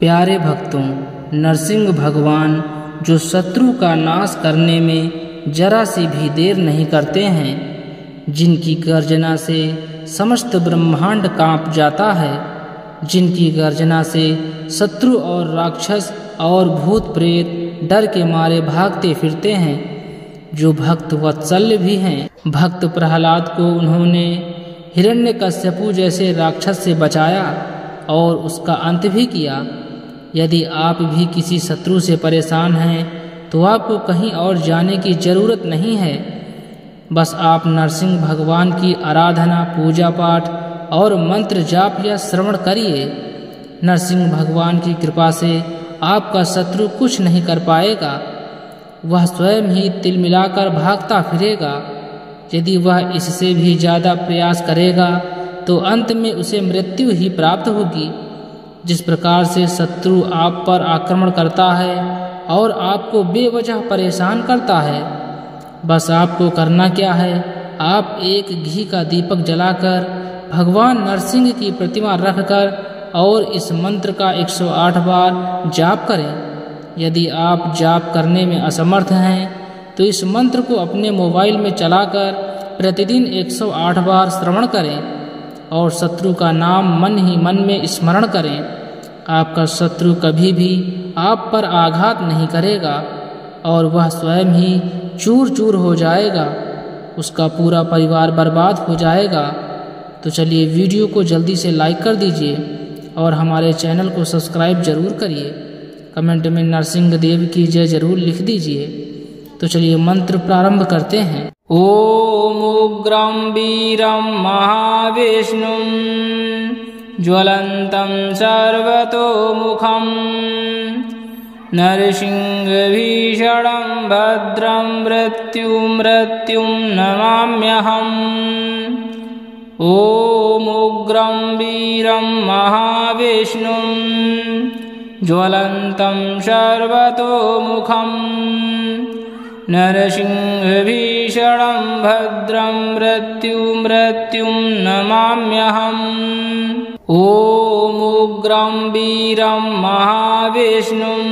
प्यारे भक्तों, नरसिंह भगवान जो शत्रु का नाश करने में जरा सी भी देर नहीं करते हैं, जिनकी गर्जना से समस्त ब्रह्मांड कांप जाता है, जिनकी गर्जना से शत्रु और राक्षस और भूत प्रेत डर के मारे भागते फिरते हैं, जो भक्त वत्सल्य भी हैं। भक्त प्रहलाद को उन्होंने हिरण्यकश्यपु जैसे राक्षस से बचाया और उसका अंत भी किया। यदि आप भी किसी शत्रु से परेशान हैं तो आपको कहीं और जाने की जरूरत नहीं है। बस आप नरसिंह भगवान की आराधना, पूजा पाठ और मंत्र जाप या श्रवण करिए। नरसिंह भगवान की कृपा से आपका शत्रु कुछ नहीं कर पाएगा। वह स्वयं ही तिल मिलाकर भागता फिरेगा। यदि वह इससे भी ज़्यादा प्रयास करेगा तो अंत में उसे मृत्यु ही प्राप्त होगी। जिस प्रकार से शत्रु आप पर आक्रमण करता है और आपको बेवजह परेशान करता है, बस आपको करना क्या है, आप एक घी का दीपक जलाकर भगवान नरसिंह की प्रतिमा रखकर और इस मंत्र का 108 बार जाप करें। यदि आप जाप करने में असमर्थ हैं तो इस मंत्र को अपने मोबाइल में चलाकर प्रतिदिन 108 बार श्रवण करें और शत्रु का नाम मन ही मन में स्मरण करें। आपका शत्रु कभी भी आप पर आघात नहीं करेगा और वह स्वयं ही चूर चूर हो जाएगा। उसका पूरा परिवार बर्बाद हो जाएगा। तो चलिए वीडियो को जल्दी से लाइक कर दीजिए और हमारे चैनल को सब्सक्राइब जरूर करिए। कमेंट में नरसिंह देव की जय जरूर लिख दीजिए। तो चलिए मंत्र प्रारंभ करते हैं। ओम उग्रं वीरं महाविष्णुं ज्वलन्तं सर्वतोमुखं नरसिंहभीषणं भद्रं मृत्युं नमाम्यहम्। ओम उग्रं वीरं महाविष्णुं ज्वलन्तं सर्वतोमुखं नरसिंहभीषणं भद्रं मृत्युं नमाम्यहम्। ओम उग्रं वीरं महाविष्णुं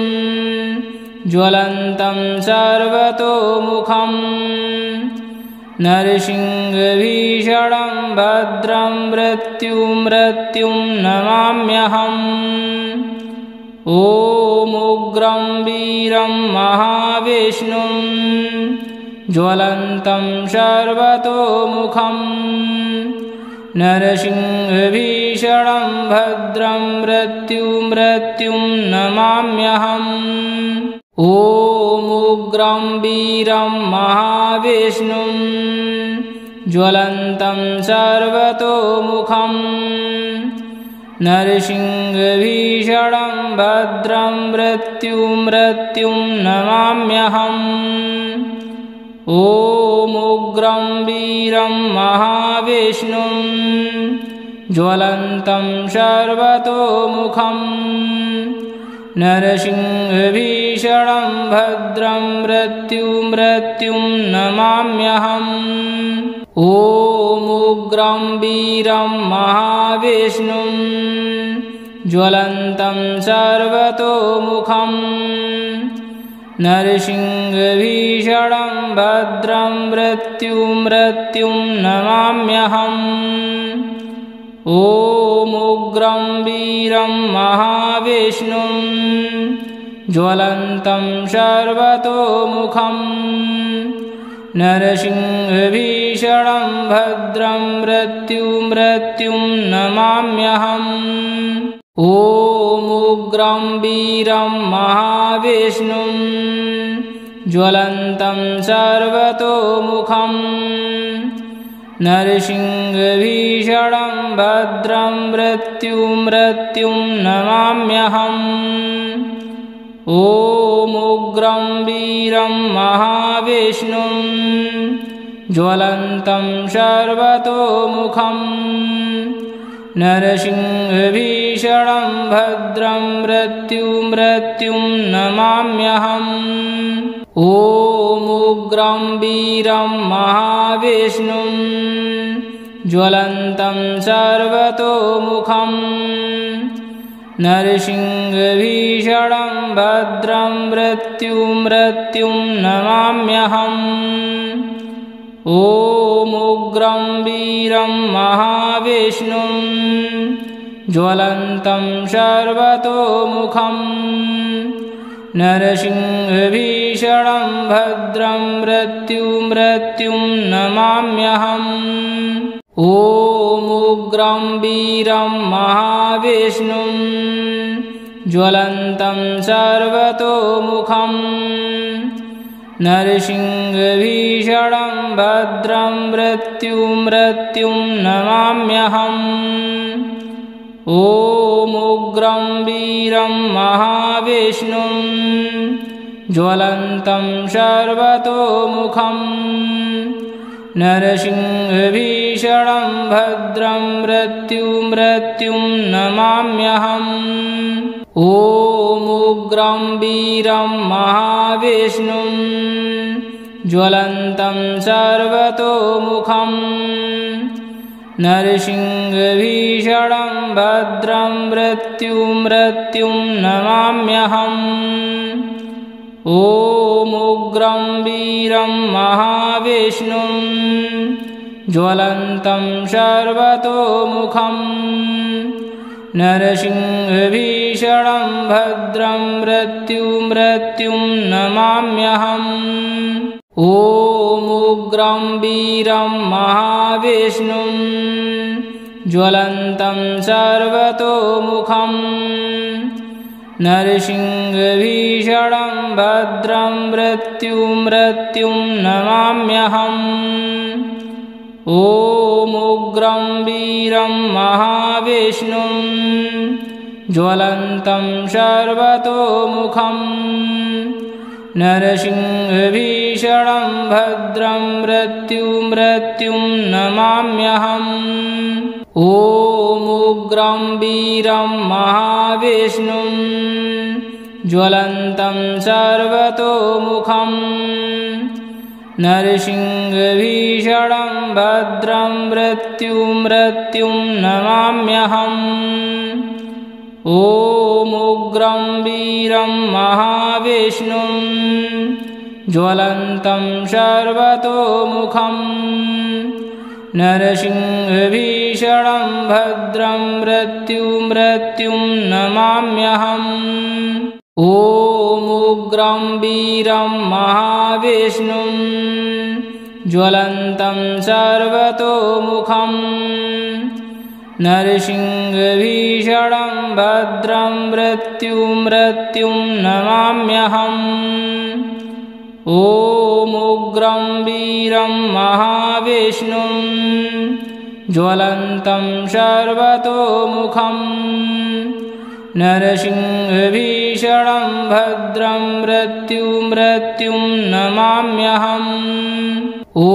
ज्वलन्तं सर्वतोमुखं नरसिंहभीषणं भद्रं मृत्युं नमाम्यहम्। ओम उग्रं वीरं महाविष्णुं ज्वलन्तं सर्वतोमुखं नरसिंहभीषणं भद्रं मृत्युं नमाम्यहम्। ओम उग्रं वीरं महाविष्णुं ज्वलन्तं सर्वतोमुखं नरसिंहभीषणं भद्रं मृत्युं नमाम्यहम्। ओम उग्रं वीरं महाविष्णुं ज्वलन्तं सर्वतोमुखं नरसिंहभीषणं भद्रं मृत्युं नमाम्यहम्। ओम उग्रं वीरं महाविष्णुं ज्वलन्तं सर्वतोमुखं नरसिंहभीषणं भद्रं मृत्युं नमाम्यहम्। ओम उग्रं वीरं महाविष्णुं ज्वलन्तं सर्वतोमुखं नरसिंहभीषणं भद्रं मृत्युं नमाम्यहम्। ओम उग्रं वीरं महाविष्णुं ज्वलन्तं सर्वतोमुखं नरसिंहभीषणं भद्रं मृत्युं नमाम्यहम्। ओम उग्रं वीरं महाविष्णुं ज्वलन्तं सर्वतोमुखं नरसिंहभीषणं भद्रं मृत्युं नमाम्यहम्। ओम उग्रं वीरं महाविष्णुं ज्वलन्तं सर्वतोमुखं नरसिंहभीषणं भद्रं मृत्युं नमाम्यहम्। ॐ उग्रं वीरं महाविष्णुं ज्वलन्तं सर्वतोमुखम् नरसिंहभीषणं भद्रं मृत्युं नमाम्यहम्। ॐ उग्रं वीरं महाविष्णुं ज्वलन्तं सर्वतोमुखम् नरसिंहभीषणं भद्रं मृत्युं नमाम्यहम्। ॐ उग्रं वीरं महाविष्णुं ज्वलन्तं सर्वतोमुखम् नरसिंहभीषणं भद्रं मृत्युं नमाम्यहम्। ॐ उग्रं वीरं महाविष्णुं ज्वलन्तं सर्वतोमुखम् नरसिंहभीषणं भद्रं मृत्युं नमाम्यहम्। ॐ उग्रं वीरं महाविष्णुं ज्वलन्तं सर्वतोमुखम् नरसिंहभीषणं भद्रं मृत्युं नमाम्यहम्। ॐ उग्रं वीरं महाविष्णुं ज्वलन्तं सर्वतोमुखम् नरसिंहभीषणं भद्रं मृत्युं नमाम्यहम्। ॐ उग्रं वीरं महाविष्णुं ज्वलन्तं सर्वतोमुखम् नरसिंहभीषणं भद्रं मृत्युं नमाम्यहम्। ॐ उग्रं वीरं महाविष्णुं ज्वलन्तं सर्वतोमुखम् नरसिंहभीषणं भद्रं मृत्युं नमाम्यहम्। ॐ उग्रं वीरं महाविष्णुं ज्वलन्तं सर्वतोमुखम् नरसिंहभीषणं भद्रं मृत्युं नमाम्यहम्। ॐ उग्रं वीरं महाविष्णुं ज्वलन्तं सर्वतोमुखम् नरसिंहभीषणं भद्रं मृत्युं नमाम्यहम्। ॐ उग्रं वीरं महाविष्णुं ज्वलन्तं सर्वतोमुखम् नरसिंहभीषणं भद्रं मृत्युं नमाम्यहम्। ॐ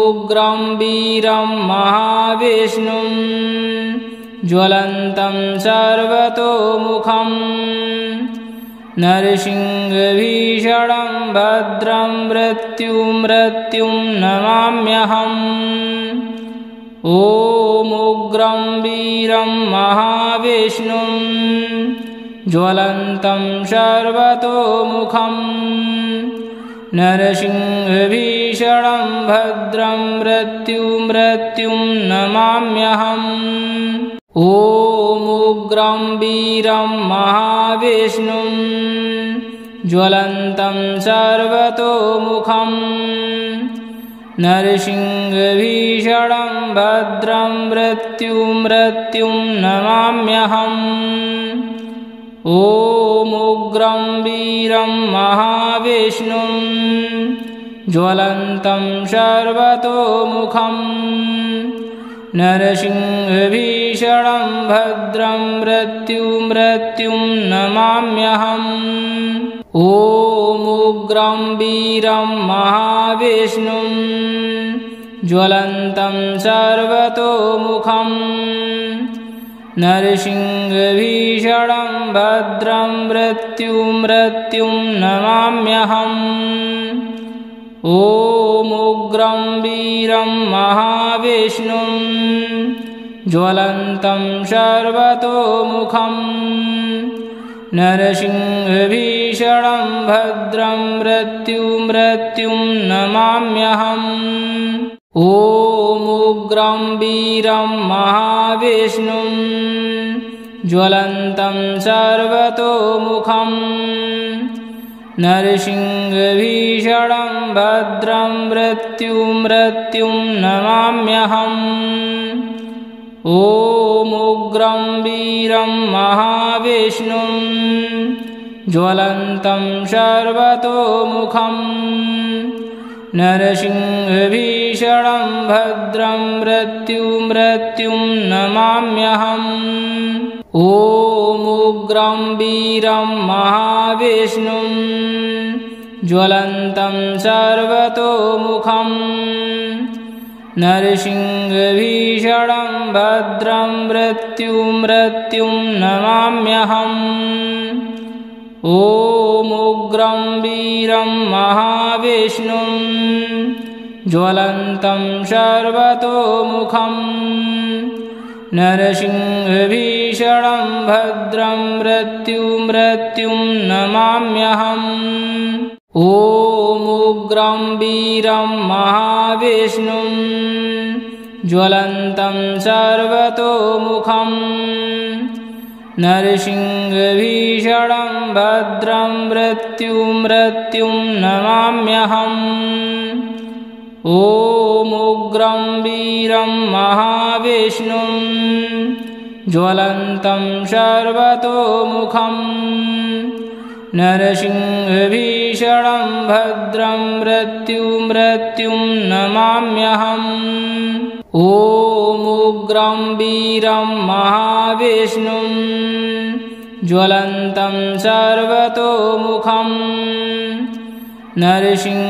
उग्रं वीरं महाविष्णुं ज्वलन्तं सर्वतोमुखम् नरसिंहभीषणं भद्रं मृत्युं नमाम्यहम्। ॐ उग्रं वीरं महाविष्णुं ज्वलन्तं सर्वतोमुखम् नरसिंहभीषणं भद्रं मृत्युं नमाम्यहम्। ॐ उग्रं वीरं महाविष्णुं ज्वलन्तं सर्वतोमुखम् नरसिंहभीषणं भद्रं मृत्युं नमाम्यहम्। ॐ उग्रं वीरं महाविष्णुं ज्वलन्तं सर्वतोमुखम् नरसिंहभीषणं भद्रं मृत्युं नमाम्यहम्। ॐ उग्रं वीरं महाविष्णुं ज्वलन्तं सर्वतोमुखम् नरसिंहभीषणं भद्रं मृत्युं नमाम्यहम्। ॐ उग्रं वीरं महाविष्णुं ज्वलन्तं सर्वतोमुखं नरसिंहभीषणं भद्रं मृत्युं नमाम्यहम्। ॐ उग्रं वीरं महाविष्णुं ज्वलन्तं सर्वतोमुखं नरसिंहभीषणं भद्रं मृत्युं नमाम्यहम्। ॐ उग्रं वीरं महाविष्णुं ज्वलन्तं सर्वतोमुखं नरसिंहभीषणं भद्रं मृत्युं नमाम्यहम्। ॐ उग्रं वीरं महाविष्णुं ज्वलन्तं सर्वतोमुखं नरसिंहभीषणं भद्रं मृत्युं नमाम्यहम्। ॐ उग्रं वीरं महाविष्णुं ज्वलन्तं सर्वतोमुखं नरसिंहभीषणं भद्रं मृत्युं नमाम्यहम्। ॐ उग्रं वीरं महाविष्णुं ज्वलन्तं सर्वतोमुखं नरसिंहभीषणं भद्रं मृत्युं नमाम्यहम्। ॐ उग्रं वीरं महाविष्णुं ज्वलन्तं सर्वतोमुखं नरसिंहभीषणं भद्रं मृत्युं नमाम्यहम्। ॐ उग्रं वीरं महाविष्णुं ज्वलन्तं सर्वतोमुखं नरसिंहभीषणं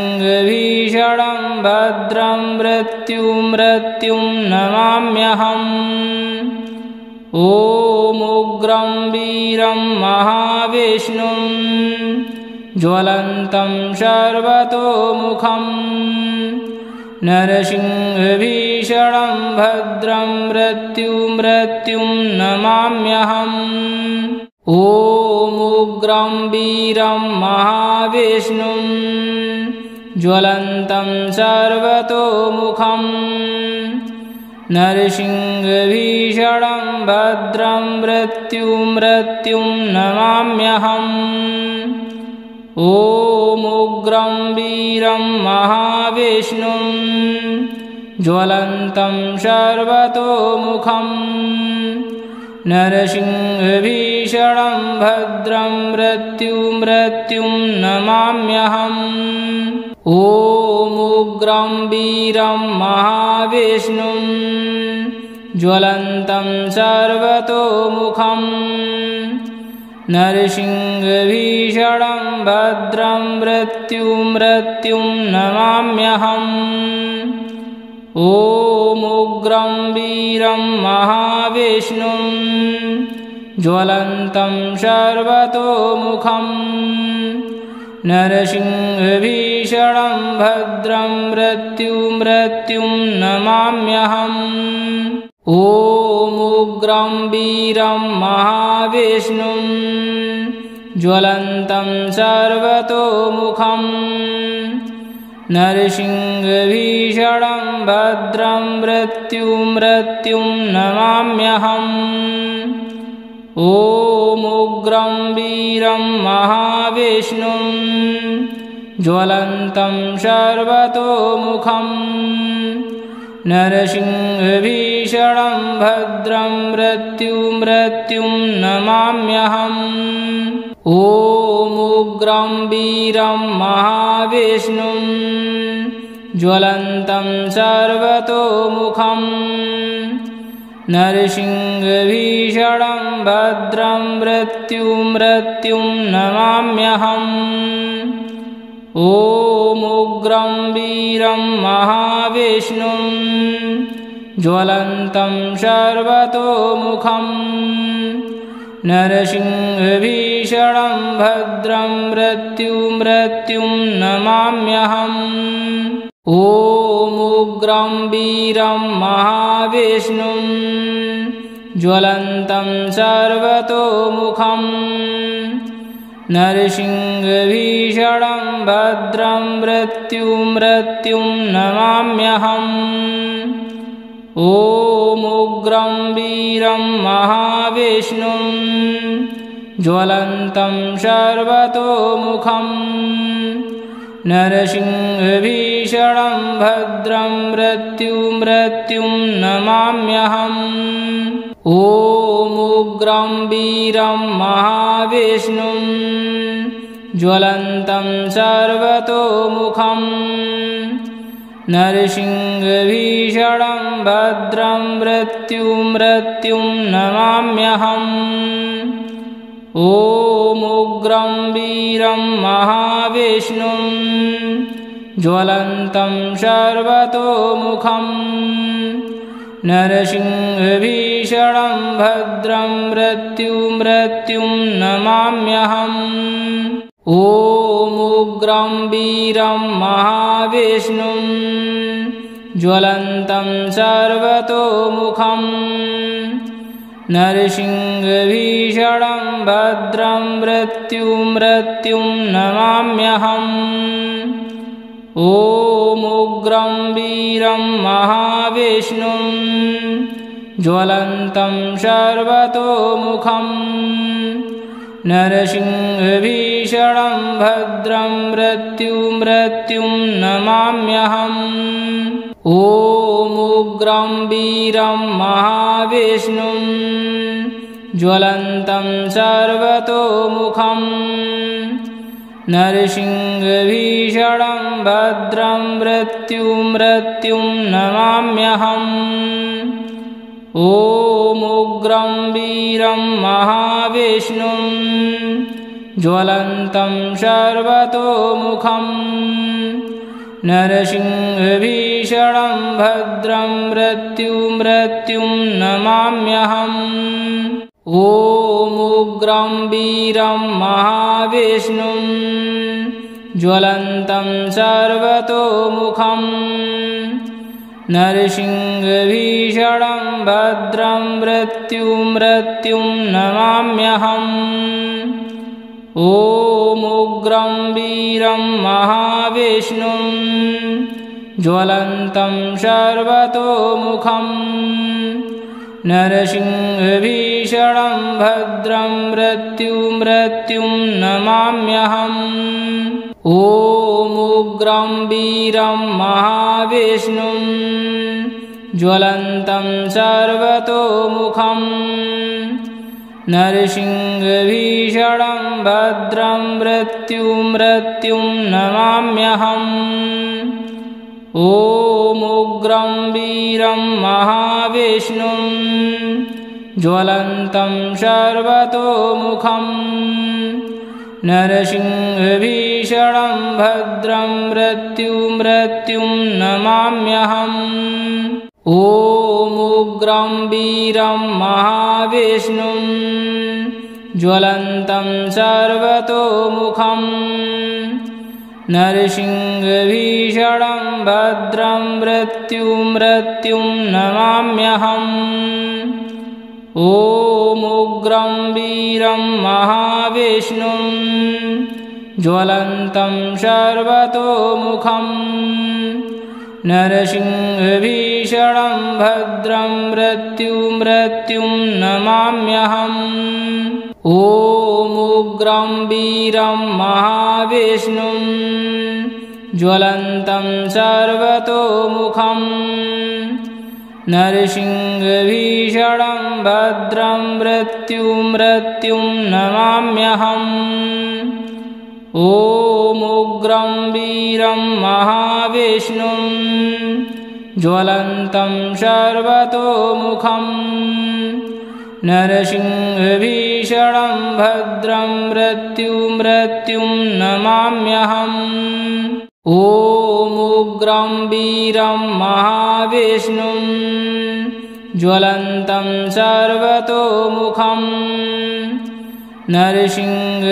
भद्रं मृत्युं नमाम्यहम्। ॐ उग्रं वीरं महाविष्णुं ज्वलन्तं सर्वतोमुखं नरसिंहभीषणं भद्रं मृत्युं नमाम्यहम्। ॐ उग्रं वीरं महाविष्णुं ज्वलन्तं सर्वतोमुखं नरसिंहभीषणं भद्रं मृत्युं नमाम्यहम्। ॐ उग्रं वीरं महाविष्णुं ज्वलन्तं सर्वतोमुखं नरसिंहभीषणं भद्रं मृत्युं नमाम्यहम्। ॐ उग्रं वीरं महाविष्णुं ज्वलन्तं सर्वतोमुखं नरसिंहभीषणं भद्रं मृत्युं नमाम्यहम्। ॐ उग्रं वीरं महाविष्णुं ज्वलन्तं सर्वतोमुखं नरसिंहभीषणं भद्रं मृत्युं नमाम्यहम्। ॐ उग्रं वीरं महाविष्णुं ज्वलन्तं सर्वतोमुखं नरसिंहभीषणं भद्रं मृत्युं नमाम्यहम्। ॐ उग्रं वीरं महाविष्णुं ज्वलन्तं सर्वतोमुखं नरसिंहभीषणं भद्रं मृत्युं नमाम्यहम्। ॐ उग्रं वीरं महाविष्णुं ज्वलन्तं सर्वतोमुखं नरसिंहभीषणं भद्रं मृत्युं नमाम्यहम्। ॐ उग्रं वीरं महाविष्णुं ज्वलन्तं सर्वतोमुखं नरसिंहभीषणं भद्रं मृत्युं नमाम्यहम्। ॐ उग्रं वीरं महाविष्णुं ज्वलन्तं सर्वतोमुखं नरसिंहभीषणं भद्रं मृत्युं नमाम्यहम्। ॐ उग्रं वीरं महाविष्णुं ज्वलन्तं सर्वतोमुखं नरसिंहभीषणं भद्रं मृत्युं नमाम्यहम्। ॐ उग्रं वीरं महाविष्णुं ज्वलन्तं सर्वतोमुखं नरसिंहभीषणं भद्रं मृत्युं नमाम्यहम्। ॐ उग्रं वीरं महाविष्णुं ज्वलन्तं सर्वतोमुखं नरसिंहभीषणं भद्रं मृत्युं नमाम्यहम्। ॐ उग्रं वीरं महाविष्णुं ज्वलन्तं सर्वतोमुखं नरसिंहभीषणं भद्रं मृत्युं नमाम्यहम्। ॐ उग्रं वीरं महाविष्णुं ज्वलन्तं सर्वतोमुखं नरसिंहभीषणं भद्रं मृत्युं नमाम्यहम्। ॐ उग्रं वीरं महाविष्णुं ज्वलन्तं सर्वतोमुखं नरसिंहभीषणं भद्रं मृत्युं नमाम्यहम्। ॐ उग्रं वीरं महाविष्णुं ज्वलन्तं सर्वतोमुखं नरसिंहभीषणं भद्रं मृत्युं नमाम्यहम्। ॐ उग्रं वीरं महाविष्णुं ज्वलन्तं सर्वतोमुखं नरसिंहभीषणं भद्रं मृत्युं नमाम्यहम्। ॐ उग्रं वीरं महाविष्णुं ज्वलन्तं सर्वतोमुखं नरसिंहभीषणं भद्रं मृत्युं नमाम्यहम्। ॐ उग्रं वीरं महाविष्णुं ज्वलन्तं सर्वतोमुखं नरसिंहभीषणं भद्रं मृत्युं नमाम्यहम्। ॐ उग्रं वीरं महाविष्णुं ज्वलन्तं सर्वतोमुखं नरसिंहभीषणं भद्रं मृत्युं नमाम्यहम्। ॐ उग्रं वीरं महाविष्णुं ज्वलन्तं सर्वतोमुखं नरसिंहभीषणं भद्रं मृत्युं नमाम्यहम्। ॐ उग्रं वीरं महाविष्णुं ज्वलन्तं सर्वतोमुखं नरसिंहभीषणं भद्रं मृत्युं नमाम्यहम्। ॐ उग्रं वीरं महाविष्णुं ज्वलन्तं सर्वतोमुखं नरसिंहभीषणं भद्रं मृत्युं नमाम्यहम्। ॐ उग्रं वीरं महाविष्णुं ज्वलन्तं सर्वतोमुखं नरसिंहभीषणं भद्रं मृत्युं नमाम्यहम्। ॐ उग्रं वीरं महाविष्णुं ज्वलन्तं सर्वतोमुखं नरसिंहभीषणं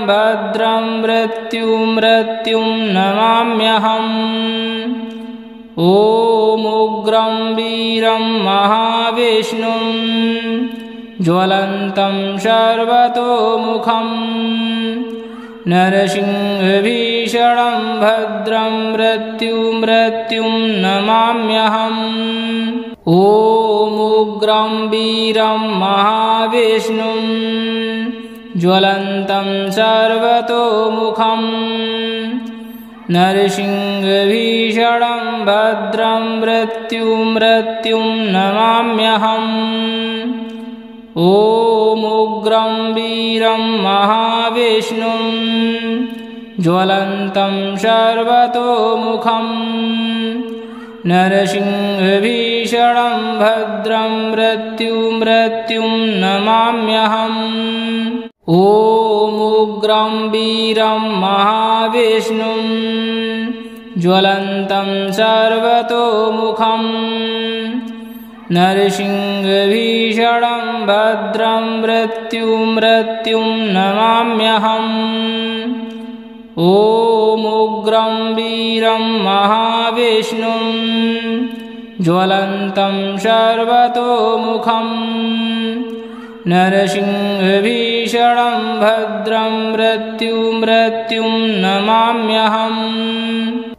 भद्रं मृत्युं नमाम्यहम्। ॐ ॐ उग्रं वीरं महाविष्णुं ज्वलन्तं सर्वतोमुखं नरसिंहभीषणं भद्रं मृत्युं नमाम्यहम्। ॐ उग्रं वीरं महाविष्णुं ज्वलन्तं सर्वतोमुखं नरसिंहभीषणं भद्रं मृत्युं नमाम्यहम्। ॐ उग्रं वीरं महाविष्णुं ज्वलन्तं सर्वतोमुखं नरसिंहभीषणं भद्रं मृत्युं नमाम्यहम्। ॐ उग्रं वीरं महाविष्णुं ज्वलन्तं सर्वतोमुखं नरसिंहभीषणं भद्रं मृत्युं नमाम्यहम्। ॐ उग्रं वीरं महाविष्णुं ज्वलन्तं सर्वतोमुखं नरसिंहभीषणं भद्रं मृत्युं नमाम्यहम्।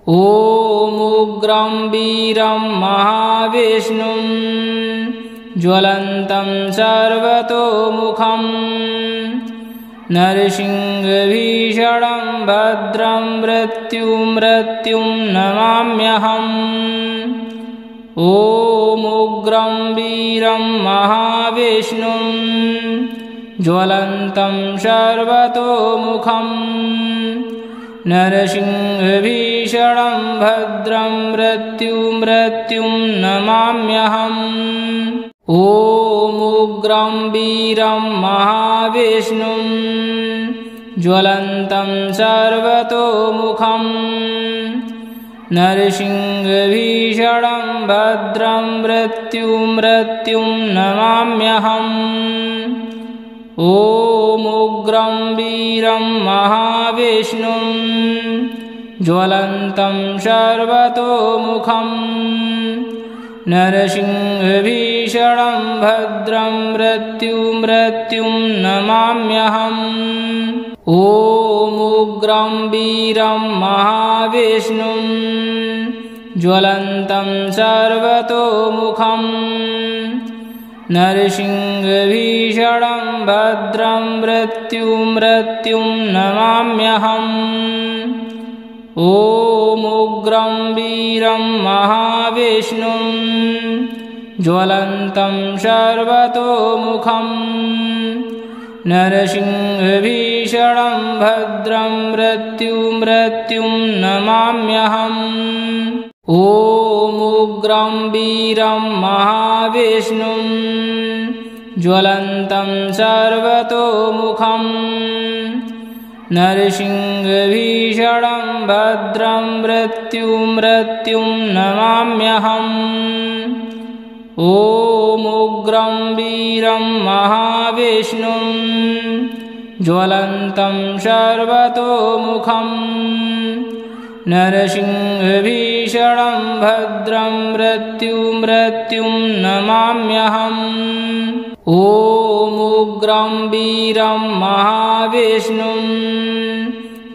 ॐ उग्रं वीरं महाविष्णुं ज्वलन्तं सर्वतोमुखं नरसिंहभीषणं भद्रं मृत्युं नमाम्यहम्। ॐ उग्रं वीरं महाविष्णुं ज्वलन्तं सर्वतोमुखं नरसिंहभीषणं भद्रं मृत्युं नमाम्यहम्। ॐ उग्रं वीरं महाविष्णुं ज्वलन्तं सर्वतोमुखं नरसिंहभीषणं भद्रं मृत्युं नमाम्यहम्। ॐ उग्रं वीरं महाविष्णुं ज्वलन्तं सर्वतोमुखं नरसिंहभीषणं भद्रं मृत्युं नमाम्यहम्। ॐ उग्रं वीरं महाविष्णुं ज्वलन्तं सर्वतोमुखं नरसिंहभीषणं भद्रं मृत्युं नमाम्यहम्। ॐ उग्रं वीरं महाविष्णुं ज्वलन्तं सर्वतोमुखं नरसिंहभीषणं भद्रं मृत्युं नमाम्यहम्। ॐ उग्रं वीरं महाविष्णुं ज्वलन्तं सर्वतोमुखं नरसिंहभीषणं भद्रं मृत्युं नमाम्यहम्। ॐ उग्रं वीरं महाविष्णुं ज्वलन्तं सर्वतोमुखं नरसिंहभीषणं भद्रं मृत्युं नमाम्यहम्। ॐ उग्रं वीरं महाविष्णुं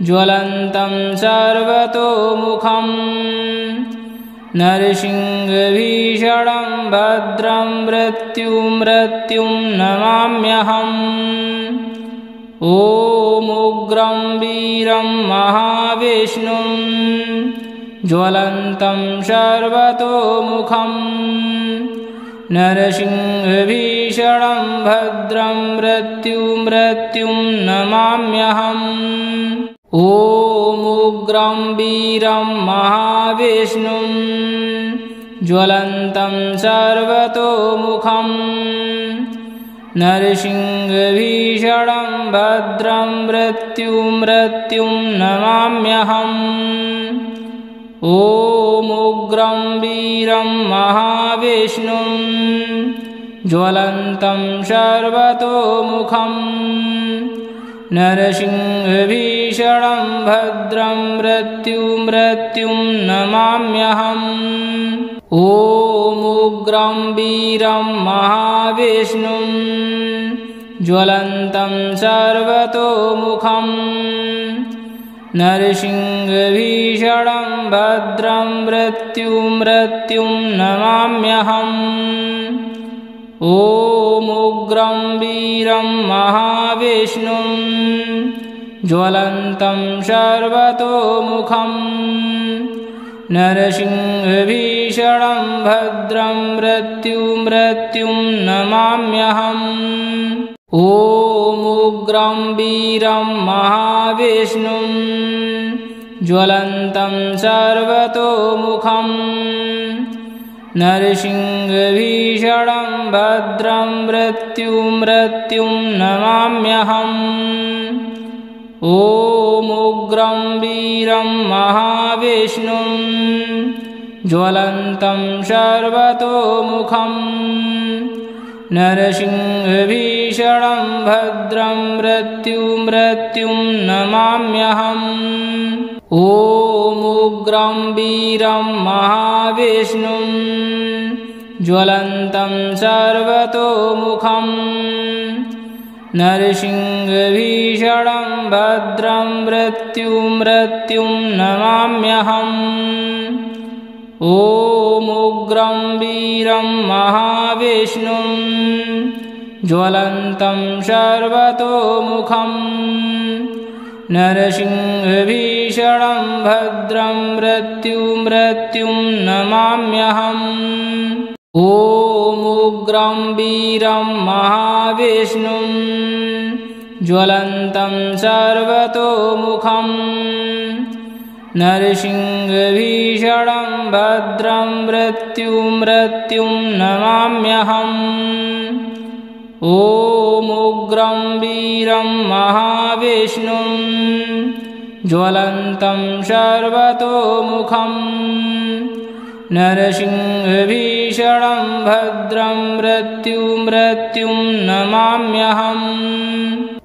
ज्वलन्तं सर्वतोमुखं नरसिंहभीषणं भद्रं मृत्युं नमाम्यहम्। ॐ उग्रं वीरं महाविष्णुं ज्वलन्तं सर्वतोमुखं नरसिंहभीषणं भद्रं मृत्युं नमाम्यहम्। ॐ उग्रं वीरं महाविष्णुं ज्वलन्तं सर्वतोमुखं नरसिंहभीषणं भद्रं मृत्युं नमाम्यहम्। ॐ उग्रं वीरं महाविष्णुं ज्वलन्तं सर्वतोमुखं नरसिंहभीषणं भद्रं मृत्युं नमाम्यहम्। ॐ उग्रं वीरं महाविष्णुं ज्वलन्तं सर्वतोमुखं नरसिंहभीषणं भद्रं मृत्युं नमाम्यहम्। ॐ उग्रं वीरं महाविष्णुं ज्वलन्तं सर्वतोमुखं नरसिंहभीषणं भद्रं मृत्युं नमाम्यहम्। ॐ उग्रं वीरं महाविष्णुं ज्वलन्तं सर्वतोमुखं नरसिंहभीषणं भद्रं मृत्युं नमाम्यहम्। ॐ उग्रं वीरं महाविष्णुं ज्वलन्तं सर्वतोमुखं नरसिंहभीषणं भद्रं मृत्युं नमाम्यहम्। ॐ उग्रं वीरं महाविष्णुं ज्वलन्तं सर्वतोमुखं नरसिंहभीषणं भद्रं मृत्युं नमाम्यहम्। ॐ उग्रं वीरं महाविष्णुं ज्वलन्तं सर्वतोमुखं नरसिंहभीषणं भद्रं मृत्युं नमाम्यहम्। ॐ उग्रं वीरं महाविष्णुं ज्वलन्तं सर्वतोमुखं नरसिंहभीषणं भद्रं मृत्युं नमाम्यहम्। ॐ उग्रं वीरं महाविष्णुं ज्वलन्तं सर्वतोमुखं नरसिंहभीषणं भद्रं मृत्युं नमाम्यहम्।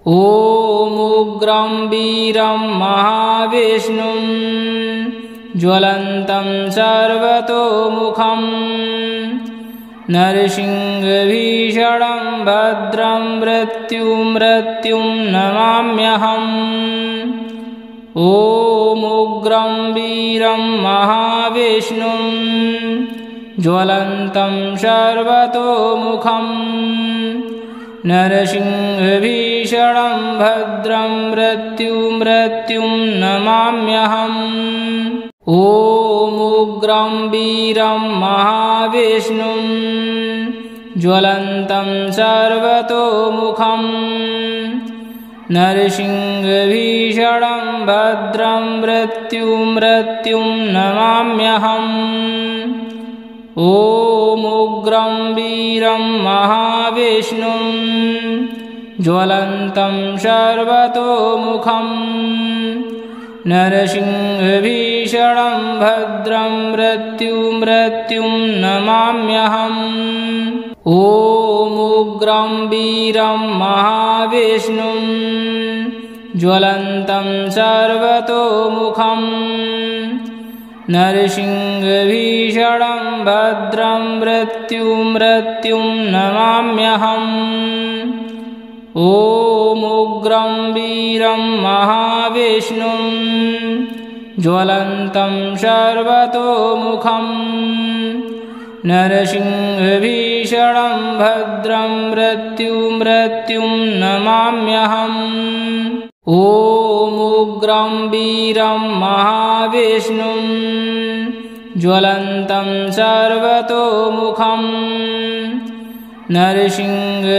ॐ उग्रं वीरं महाविष्णुं ज्वलन्तं सर्वतोमुखं नरसिंहभीषणं भद्रं मृत्युं नमाम्यहम्। ॐ उग्रं वीरं महाविष्णुं ज्वलन्तं सर्वतोमुखं नरसिंहभीषणं भद्रं मृत्युं नमाम्यहम्। ॐ उग्रं वीरं महाविष्णुं ज्वलन्तं सर्वतोमुखं नरसिंहभीषणं भद्रं मृत्युं नमाम्यहम्। ॐ उग्रं वीरं महाविष्णुं ज्वलन्तं सर्वतोमुखं नरसिंहभीषणं भद्रं मृत्युं नमाम्यहम्। ॐ उग्रं वीरं महाविष्णुं ज्वलन्तं सर्वतोमुखं नरसिंहभीषणं भद्रं मृत्युं नमाम्यहम्। ॐ उग्रं वीरं महाविष्णुं ज्वलन्तं सर्वतोमुखं नरसिंहभीषणं भद्रं मृत्युं नमाम्यहम्। ॐ उग्रं वीरं महाविष्णुं ज्वलन्तं सर्वतोमुखं नरसिंहभीषणं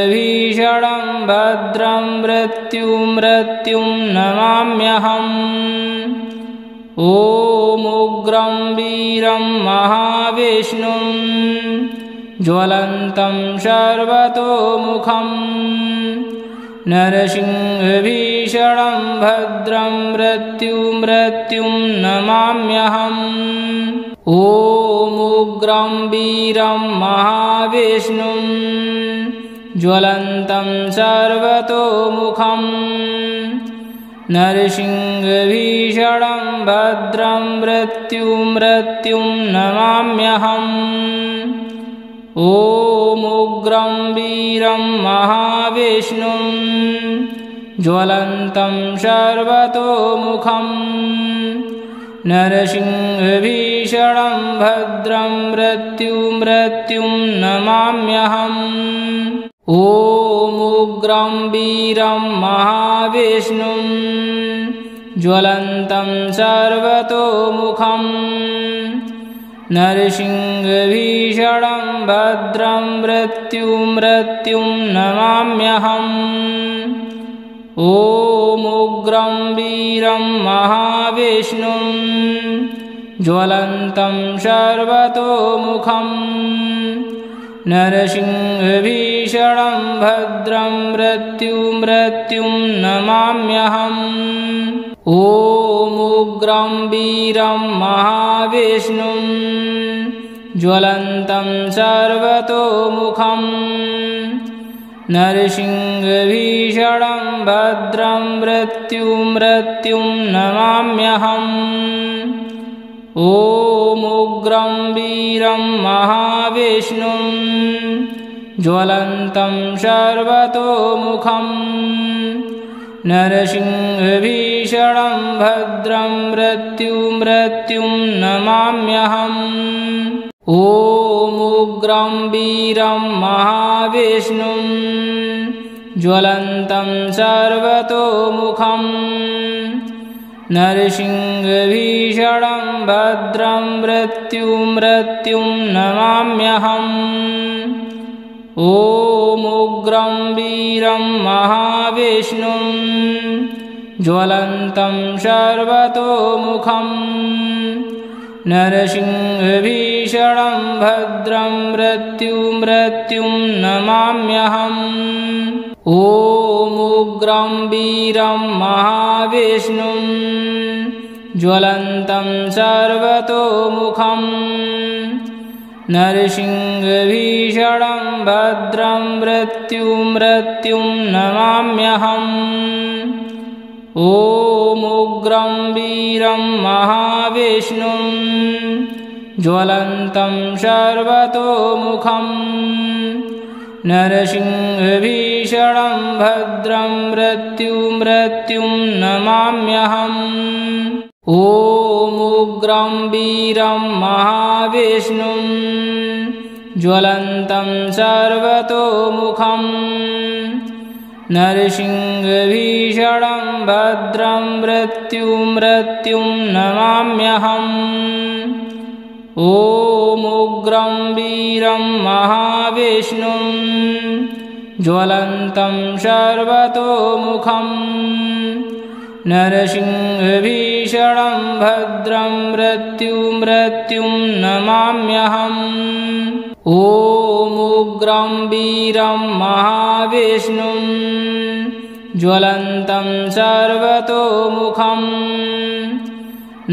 भद्रं मृत्युं नमाम्यहम्। ॐ उग्रं वीरं महाविष्णुं ज्वलन्तं सर्वतोमुखं नरसिंहभीषणं भद्रं मृत्युं नमाम्यहम्। ॐ उग्रं वीरं महाविष्णुं ज्वलन्तं सर्वतोमुखं नरसिंहभीषणं भद्रं मृत्युं नमाम्यहम्। ॐ उग्रं वीरं महाविष्णुं ज्वलन्तं सर्वतोमुखम् नरसिंहभीषणं भद्रं मृत्युं नमाम्यहम्। ॐ उग्रं वीरं महाविष्णुं ज्वलन्तं सर्वतोमुखम् नरसिंहभीषणं भद्रं मृत्युं नमाम्यहम्। ॐ उग्रं वीरं महाविष्णुं ज्वलन्तं सर्वतोमुखम् नरसिंहभीषणं भद्रं मृत्युं नमाम्यहम्। ॐ उग्रं वीरं महाविष्णुं ज्वलन्तं सर्वतोमुखम् नरसिंहभीषणं भद्रं मृत्युं नमाम्यहम्। ॐ उग्रं वीरं महाविष्णुं ज्वलन्तं सर्वतोमुखम् नरसिंहभीषणं भद्रं मृत्युं नमाम्यहम्। ॐ उग्रं वीरं महाविष्णुं ज्वलन्तं सर्वतोमुखम् नरसिंहभीषणं भद्रं मृत्युं नमाम्यहम्। ॐ उग्रं वीरं महाविष्णुं ज्वलन्तं सर्वतोमुखम् नरसिंहभीषणं भद्रं मृत्युं नमाम्यहम्। ॐ उग्रं वीरं महाविष्णुं ज्वलन्तं सर्वतोमुखम् नरसिंहभीषणं भद्रं मृत्युं नमाम्यहम्। ॐ उग्रं वीरं महाविष्णुं ज्वलन्तं सर्वतोमुखम् नरसिंहभीषणं भद्रं मृत्युं नमाम्यहम्। ॐ उग्रं वीरं महाविष्णुं ज्वलन्तं सर्वतोमुखम् नरसिंहभीषणं भद्रं मृत्युं नमाम्यहम्। ॐ उग्रं वीरं महाविष्णुं ज्वलन्तं सर्वतोमुखम् नरसिंहभीषणं भद्रं मृत्युं नमाम्यहम्। ॐ उग्रं वीरं महाविष्णुं ज्वलन्तं सर्वतोमुखम्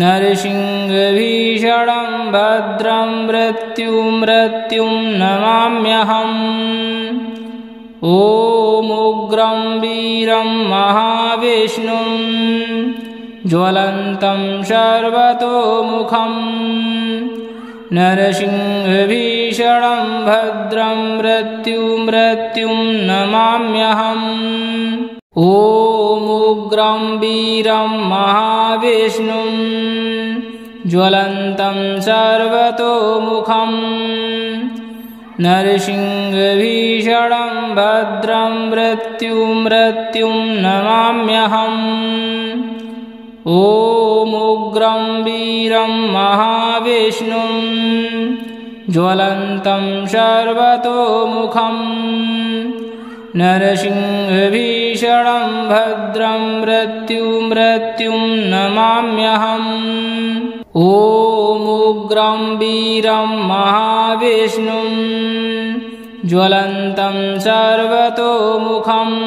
नरसिंहभीषणं भद्रं मृत्युं नमाम्यहम्। ॐ उग्रं वीरं महाविष्णुं ज्वलन्तं सर्वतोमुखम् नरसिंहभीषणं भद्रं मृत्युं नमाम्यहम्। ॐ उग्रं वीरं महाविष्णुं ज्वलन्तं सर्वतोमुखम् नरसिंहभीषणं भद्रं मृत्युं नमाम्यहम्। ॐ उग्रं वीरं महाविष्णुं ज्वलन्तं सर्वतोमुखम् नरसिंहभीषणं भद्रं मृत्युं नमाम्यहम्। ॐ उग्रं वीरं महाविष्णुं ज्वलन्तं सर्वतोमुखम्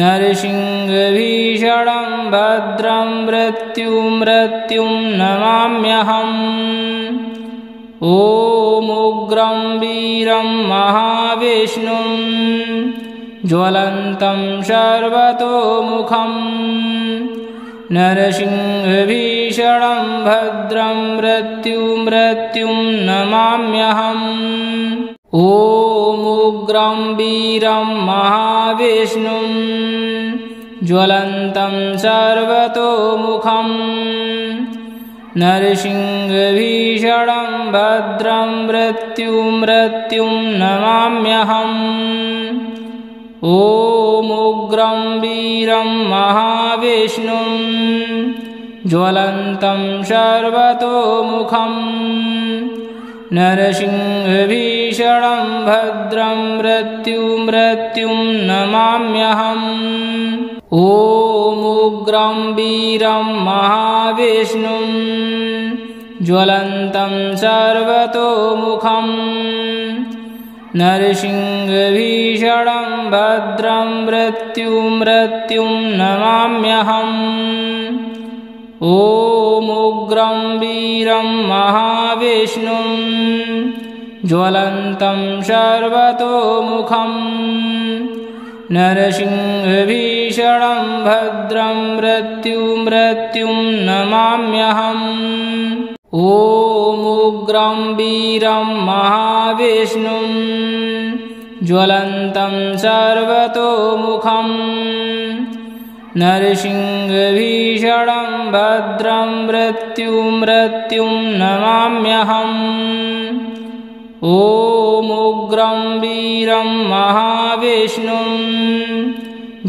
नरसिंहभीषणं भद्रं मृत्युं नमाम्यहम्। ॐ उग्रं वीरं महाविष्णुं ज्वलन्तं सर्वतोमुखं नरसिंहभीषणं भद्रं मृत्युं नमाम्यहम्। ॐ उग्रं वीरं महाविष्णुं ज्वलन्तं सर्वतोमुखं नरसिंहभीषणं भद्रं मृत्युं नमाम्यहम्। ॐ उग्रं वीरं महाविष्णुं ज्वलन्तं सर्वतोमुखं नरसिंहभीषणं भद्रं मृत्युं नमाम्यहम्। ॐ उग्रं वीरं महाविष्णुं ज्वलन्तं सर्वतोमुखं नरसिंहभीषणं भद्रं मृत्युं नमाम्यहम्। ॐ उग्रं वीरं महाविष्णुं ज्वलन्तं सर्वतोमुखं नरसिंहभीषणं भद्रं मृत्युं नमाम्यहम्। ॐ उग्रं वीरं महाविष्णुं ज्वलन्तं सर्वतोमुखं नरसिंहभीषणं भद्रं मृत्युं नमाम्यहम्। ॐ उग्रं वीरं महाविष्णुं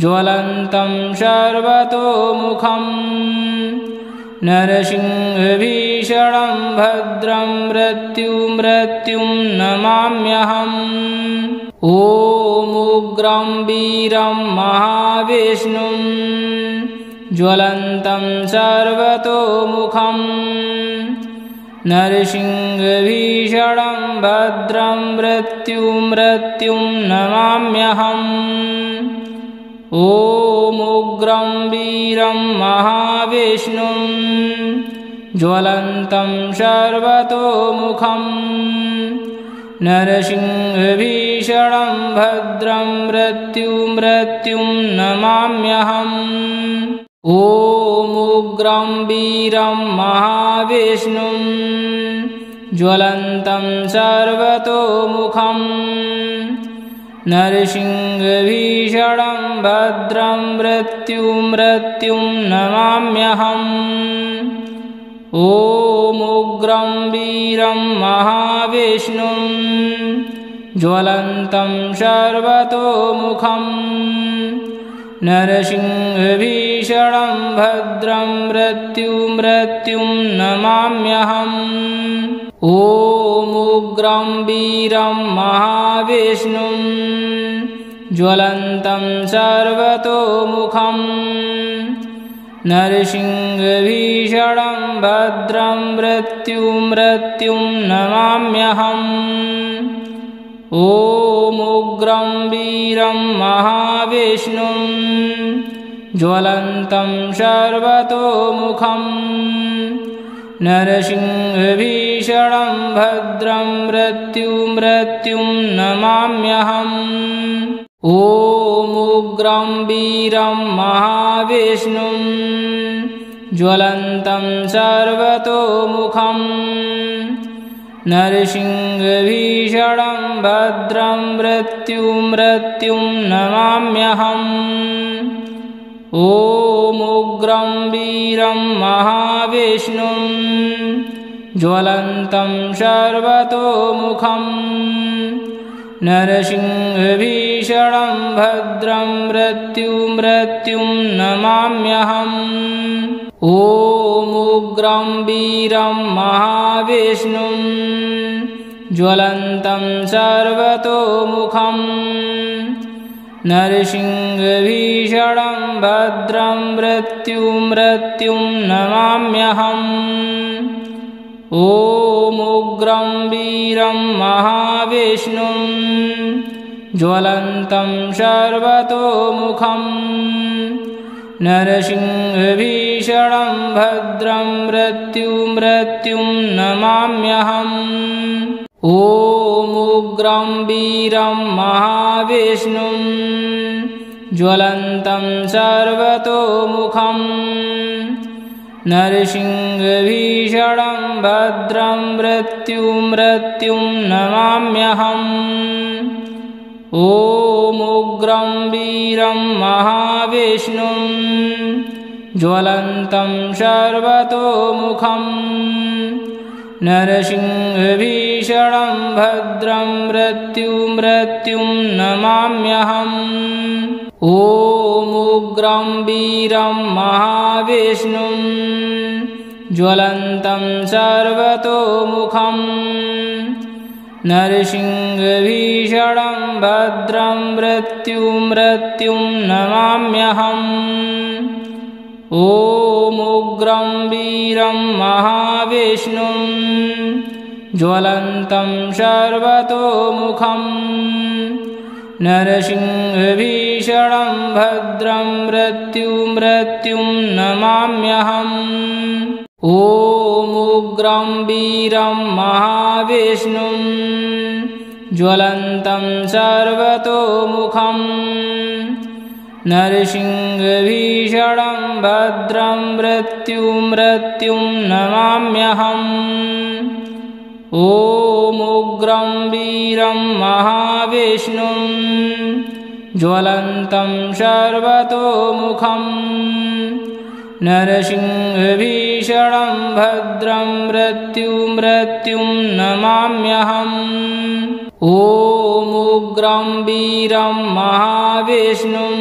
ज्वलन्तं सर्वतोमुखं नरसिंहभीषणं भद्रं मृत्युं नमाम्यहम्। ॐ उग्रं वीरं महाविष्णुं ज्वलन्तं सर्वतोमुखं नरसिंहभीषणं भद्रं मृत्युं नमाम्यहम्। ॐ उग्रं वीरं महाविष्णुं ज्वलन्तं सर्वतोमुखं नरसिंहभीषणं भद्रं मृत्युं नमाम्यहम्। ॐ उग्रं वीरं महाविष्णुं ज्वलन्तं सर्वतोमुखं नरसिंहभीषणं भद्रं मृत्युं नमाम्यहम्। ॐ उग्रं वीरं महाविष्णुं ज्वलन्तं सर्वतोमुखं नरसिंहभीषणं भद्रं मृत्युं नमाम्यहम्। ॐ उग्रं वीरं महाविष्णुं ज्वलन्तं सर्वतोमुखं नरसिंहभीषणं भद्रं मृत्युं नमाम्यहम्। ॐ उग्रं वीरं महाविष्णुं ज्वलन्तं सर्वतोमुखं नरसिंहभीषणं भद्रं मृत्युं नमाम्यहम्। ॐ उग्रं वीरं महाविष्णुं ज्वलन्तं सर्वतोमुखं नरसिंहभीषणं भद्रं मृत्युं नमाम्यहम्। ॐ उग्रं वीरं महाविष्णुं ज्वलन्तं सर्वतोमुखं नरसिंहभीषणं भद्रं मृत्युं नमाम्यहम्। ॐ उग्रं वीरं महाविष्णुं ज्वलन्तं सर्वतोमुखं नरसिंहभीषणं भद्रं मृत्युं नमाम्यहम्। ॐ उग्रं वीरं महाविष्णुं ज्वलन्तं सर्वतोमुखं नरसिंहभीषणं भद्रं मृत्युं नमाम्यहम्। ॐ उग्रं वीरं महाविष्णुं ज्वलन्तं सर्वतोमुखं नरसिंहभीषणं भद्रं मृत्युं नमाम्यहम् ॐ उग्रं वीरं महाविष्णुं ज्वलन्तं सर्वतोमुखं नरसिंहभीषणं भद्रं मृत्युं नमाम्यहम् ॐ उग्रं वीरं महाविष्णुं ज्वलन्तं सर्वतोमुखं नरसिंहभीषणं भद्रं मृत्युं नमाम्यहम् ॐ उग्रं वीरं महाविष्णुं ज्वलन्तं सर्वतोमुखं नरसिंहभीषणं भद्रं मृत्युं नमाम्यहम् ॐ उग्रं वीरं महाविष्णुं ज्वलन्तं सर्वतोमुखं नरसिंहभीषणं भद्रं मृत्युं नमाम्यहम् ॐ उग्रं वीरं महाविष्णुं ज्वलन्तं सर्वतोमुखं नरसिंहभीषणं भद्रं मृत्युं नमाम्यहम् ॐ उग्रं वीरं महाविष्णुं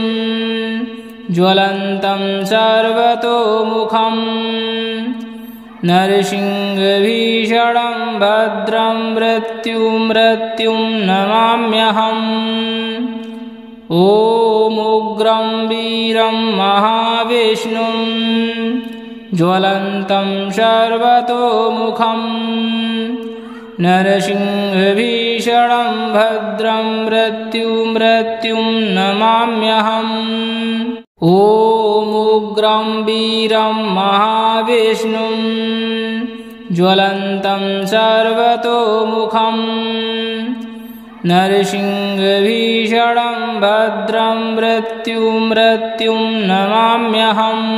ज्वलन्तं सर्वतोमुखं नरसिंहभीषणं भद्रं मृत्युं नमाम्यहम् ॐ उग्रं वीरं महाविष्णुं ज्वलन्तं सर्वतोमुखं नरसिंहभीषणं भद्रं मृत्युं नमाम्यहम् ॐ उग्रं वीरं महाविष्णुं ज्वलन्तं सर्वतोमुखं नरसिंहभीषणं भद्रं मृत्युं नमाम्यहम्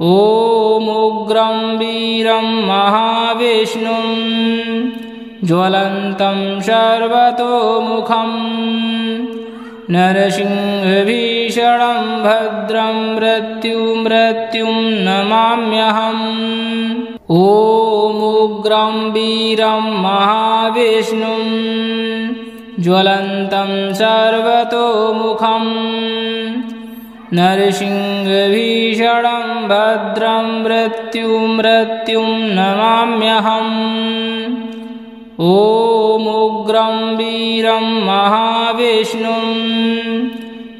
ॐ उग्रं वीरं महाविष्णुं ज्वलन्तं सर्वतोमुखं नरसिंहभीषणं भद्रं मृत्युं नमाम्यहम् ॐ उग्रं वीरं महाविष्णुं ज्वलन्तं सर्वतोमुखं नरसिंहभीषणं भद्रं मृत्युं नमाम्यहम् ॐ उग्रं वीरं महाविष्णुं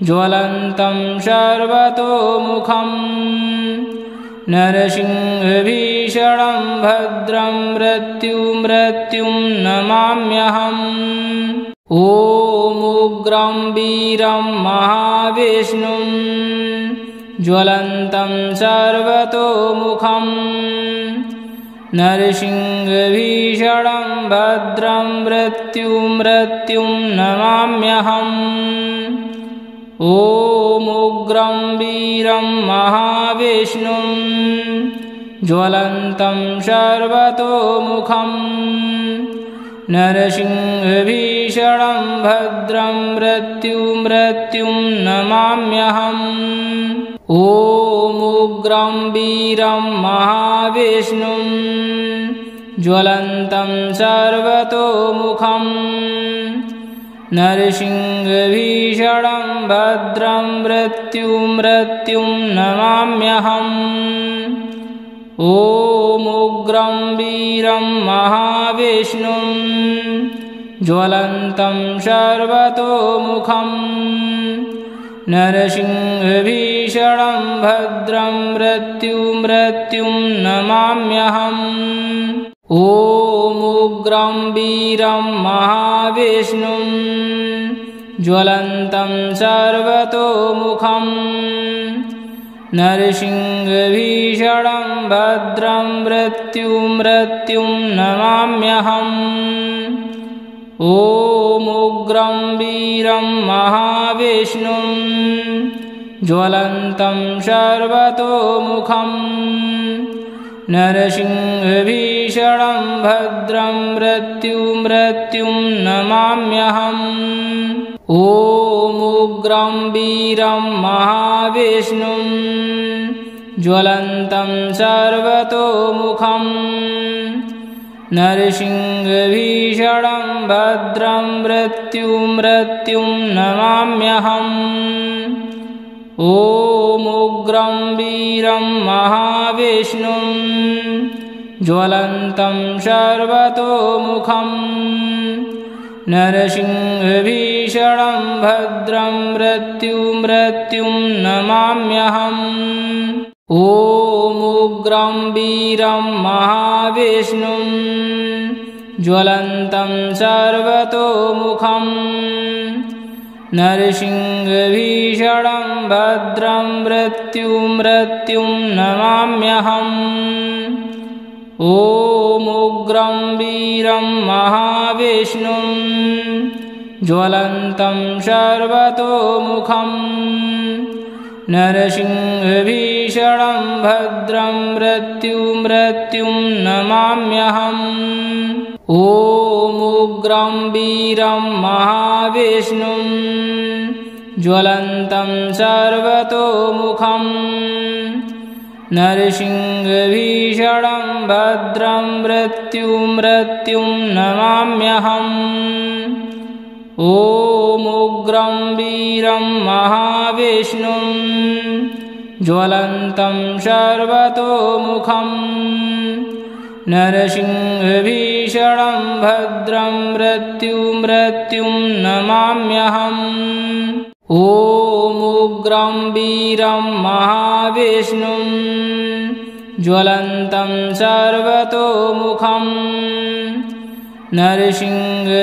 ज्वलन्तं सर्वतोमुखं नरसिंहभीषणं भद्रं मृत्युं नमाम्यहम् ॐ उग्रं वीरं महाविष्णुं ज्वलन्तं सर्वतोमुखं नरसिंहभीषणं भद्रं मृत्युं नमाम्यहम् ॐ उग्रं वीरं महाविष्णुं ज्वलन्तं सर्वतोमुखं नरसिंहभीषणं भद्रं मृत्युं नमाम्यहम् ॐ उग्रं वीरं महाविष्णुं ज्वलन्तं सर्वतोमुखं नरसिंहभीषणं भद्रं मृत्युं नमाम्यहम् ॐ उग्रं वीरं महाविष्णुं ज्वलन्तं सर्वतोमुखं नरसिंहभीषणं भद्रं मृत्युं नमाम्यहम् ॐ उग्रं वीरं महाविष्णुं ज्वलन्तं सर्वतोमुखं नरसिंहभीषणं भद्रं मृत्युं नमाम्यहम् ॐ ॐ उग्रं वीरं महाविष्णुं ज्वलन्तं सर्वतोमुखं नरसिंहभीषणं भद्रं मृत्युं नमाम्यहम्। ॐ उग्रं वीरं महाविष्णुं ज्वलन्तं सर्वतोमुखं नरसिंहभीषणं भद्रं मृत्युं नमाम्यहम्। ॐ उग्रं वीरं महाविष्णुं ज्वलन्तं सर्वतोमुखं नरसिंहभीषणं भद्रं मृत्युं नमाम्यहम्। ॐ उग्रं वीरं महाविष्णुं ज्वलन्तं सर्वतोमुखं नरसिंहभीषणं भद्रं मृत्युं नमाम्यहम्। ॐ उग्रं वीरं महाविष्णुं ज्वलन्तं सर्वतोमुखं नरसिंहभीषणं भद्रं मृत्युं नमाम्यहम्। ॐ उग्रं वीरं महाविष्णुं ज्वलन्तं सर्वतोमुखं नरसिंहभीषणं भद्रं मृत्युं नमाम्यहम्। ॐ उग्रं वीरं महाविष्णुं ज्वलन्तं सर्वतोमुखं नरसिंहभीषणं भद्रं मृत्युं नमाम्यहम्। ॐ उग्रं वीरं महाविष्णुं ज्वलन्तं सर्वतोमुखं नरसिंहभीषणं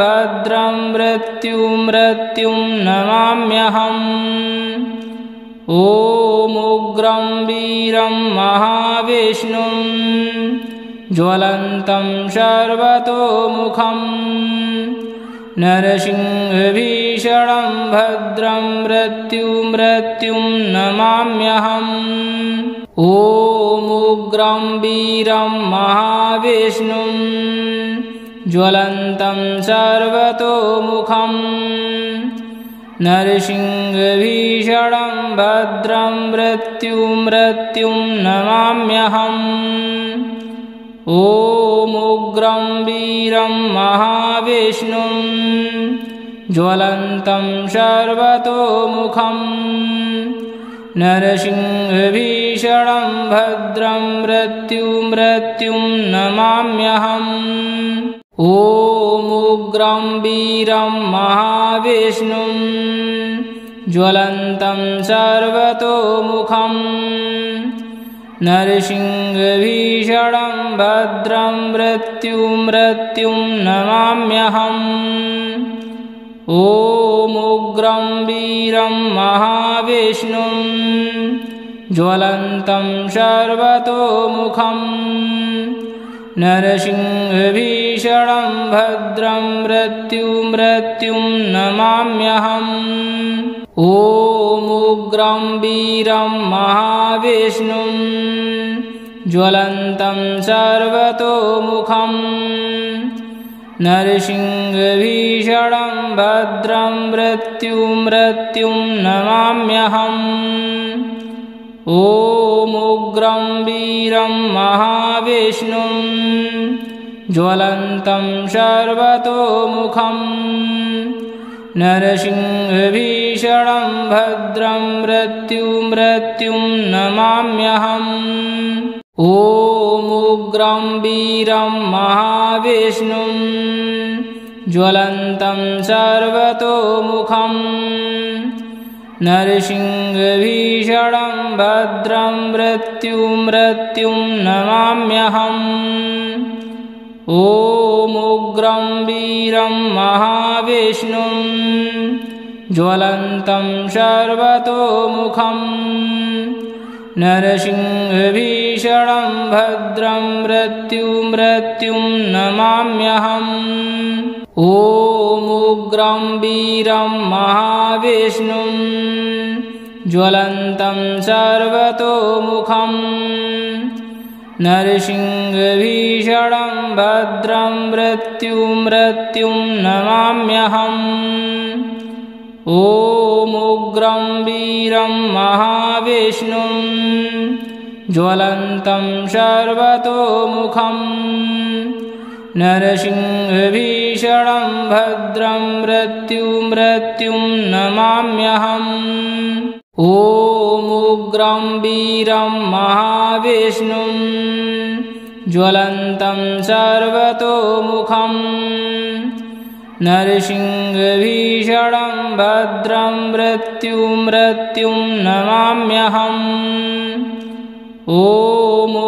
भद्रं मृत्युं नमाम्यहम्। ॐ उग्रं वीरं महाविष्णुं ज्वलन्तं सर्वतोमुखं नरसिंहभीषणं भद्रं मृत्युं नमाम्यहम्। ॐ उग्रं वीरं महाविष्णुं ज्वलन्तं सर्वतोमुखं नरसिंहभीषणं भद्रं मृत्युं नमाम्यहम्। ॐ उग्रं वीरं महाविष्णुं ज्वलन्तं सर्वतोमुखं नरसिंहभीषणं भद्रं मृत्युं नमाम्यहम्। ॐ उग्रं वीरं महाविष्णुं ज्वलन्तं सर्वतोमुखं नरसिंहभीषणं भद्रं मृत्युं नमाम्यहम्। ॐ उग्रं वीरं महाविष्णुं ज्वलन्तं सर्वतोमुखं नरसिंहभीषणं भद्रं मृत्युं नमाम्यहम्। ॐ उग्रं वीरं महाविष्णुं ज्वलन्तं सर्वतोमुखं नरसिंहभीषणं भद्रं मृत्युं नमाम्यहम्। ॐ उग्रं वीरं महाविष्णुं ज्वलन्तं सर्वतोमुखं नरसिंहभीषणं भद्रं मृत्युं नमाम्यहम्। ॐ उग्रं वीरं महाविष्णुं ज्वलन्तं सर्वतोमुखं नरसिंहभीषणं भद्रं मृत्युं नमाम्यहम्। ॐ उग्रं वीरं महाविष्णुं ज्वलन्तं सर्वतोमुखं नरसिंहभीषणं भद्रं मृत्युं नमाम्यहम्। ॐ उग्रं वीरं महाविष्णुं ज्वलन्तं सर्वतोमुखं नरसिंहभीषणं भद्रं मृत्युं नमाम्यहम्। ॐ उग्रं वीरं महाविष्णुं ज्वलन्तं सर्वतोमुखं नरसिंहभीषणं भद्रं मृत्युं नमाम्यहम्। ॐ उग्रं वीरं महाविष्णुं ज्वलन्तं सर्वतोमुखं नरसिंहभीषणं भद्रं मृत्युं नमाम्यहम्। ॐ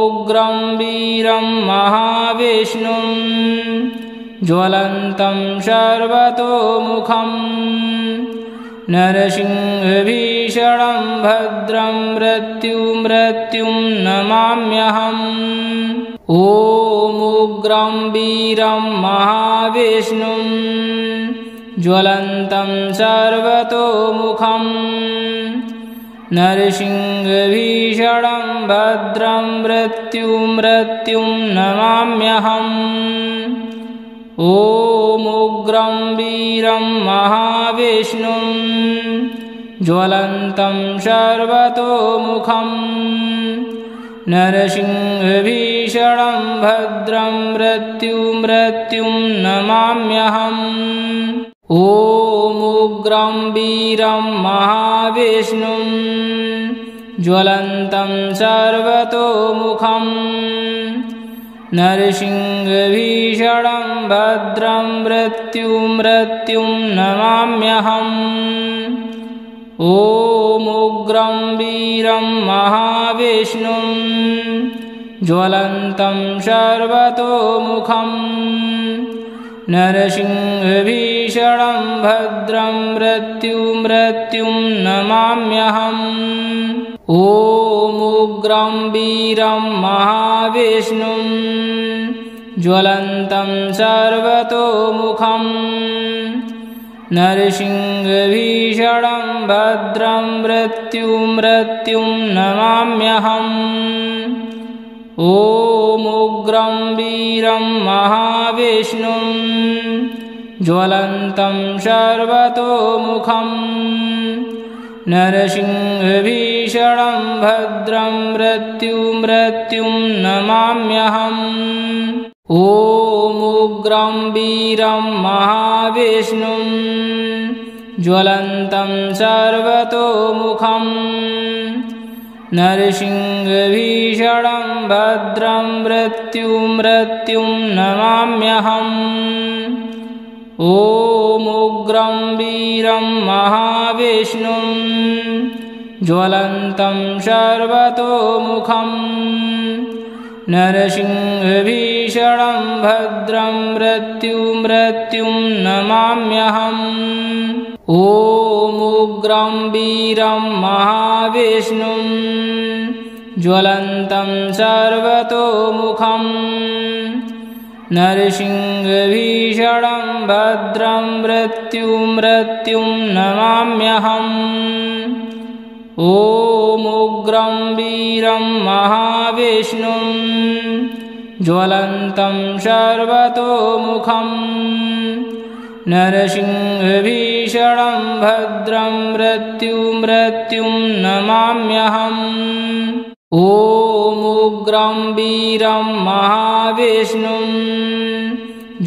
उग्रं वीरं महाविष्णुं ज्वलन्तं सर्वतोमुखं नरसिंहभीषणं भद्रं मृत्युं नमाम्यहम्। ॐ उग्रं वीरं महाविष्णुं ज्वलन्तं सर्वतोमुखं नरसिंहभीषणं भद्रं मृत्युं नमाम्यहम्। ॐ उग्रं वीरं महाविष्णुं ज्वलन्तं सर्वतोमुखं नरसिंहभीषणं भद्रं मृत्युं नमाम्यहम्। ॐ उग्रं वीरं महाविष्णुं ज्वलन्तं सर्वतोमुखं नरसिंहभीषणं भद्रं मृत्युं नमाम्यहम्। ॐ उग्रं वीरं महाविष्णुं ज्वलन्तं सर्वतोमुखं नरसिंहभीषणं भद्रं मृत्युं नमाम्यहम्। ॐ उग्रं वीरं महाविष्णुं ज्वलन्तं सर्वतोमुखं नरसिंहभीषणं भद्रं मृत्युं नमाम्यहम्। ॐ उग्रं वीरं महाविष्णुं ज्वलन्तं सर्वतोमुखं नरसिंहभीषणं भद्रं मृत्युं नमाम्यहम्। ॐ उग्रं वीरं महाविष्णुं ज्वलन्तं सर्वतोमुखं नरसिंहभीषणं भद्रं मृत्युं नमाम्यहम्। ॐ उग्रं वीरं महाविष्णुं ज्वलन्तं सर्वतोमुखं नरसिंहभीषणं भद्रं मृत्युं नमाम्यहम्। ॐ उग्रं वीरं महाविष्णुं ज्वलन्तं सर्वतोमुखं नरसिंहभीषणं भद्रं मृत्युं नमाम्यहम्। ॐ उग्रं वीरं महाविष्णुं ज्वलन्तं सर्वतोमुखं नरसिंहभीषणं भद्रं मृत्युं नमाम्यहम्। ॐ उग्रं वीरं महाविष्णुं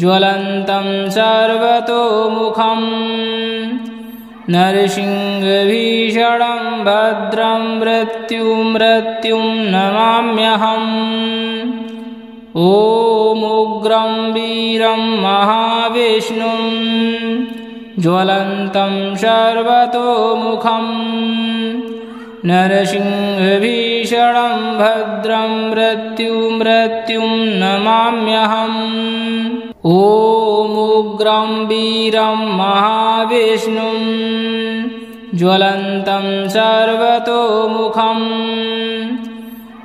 ज्वलन्तं सर्वतोमुखं नरसिंहभीषणं भद्रं मृत्युं नमाम्यहम्। ॐ उग्रं वीरं महाविष्णुं ज्वलन्तं सर्वतोमुखं नरसिंहभीषणं भद्रं मृत्युं नमाम्यहम्। ॐ उग्रं वीरं महाविष्णुं ज्वलन्तं सर्वतोमुखं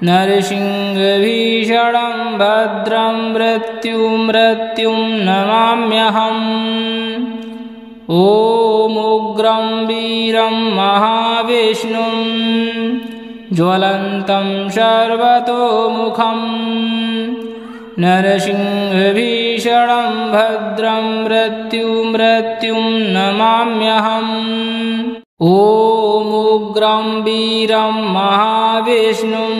नरसिंहभीषणं भद्रं मृत्युं नमाम्यहम्। ॐ उग्रं वीरं महाविष्णुं ज्वलन्तं सर्वतोमुखम् नरसिंहभीषणं भद्रं मृत्युं नमाम्यहम्। ॐ उग्रं वीरं महाविष्णुं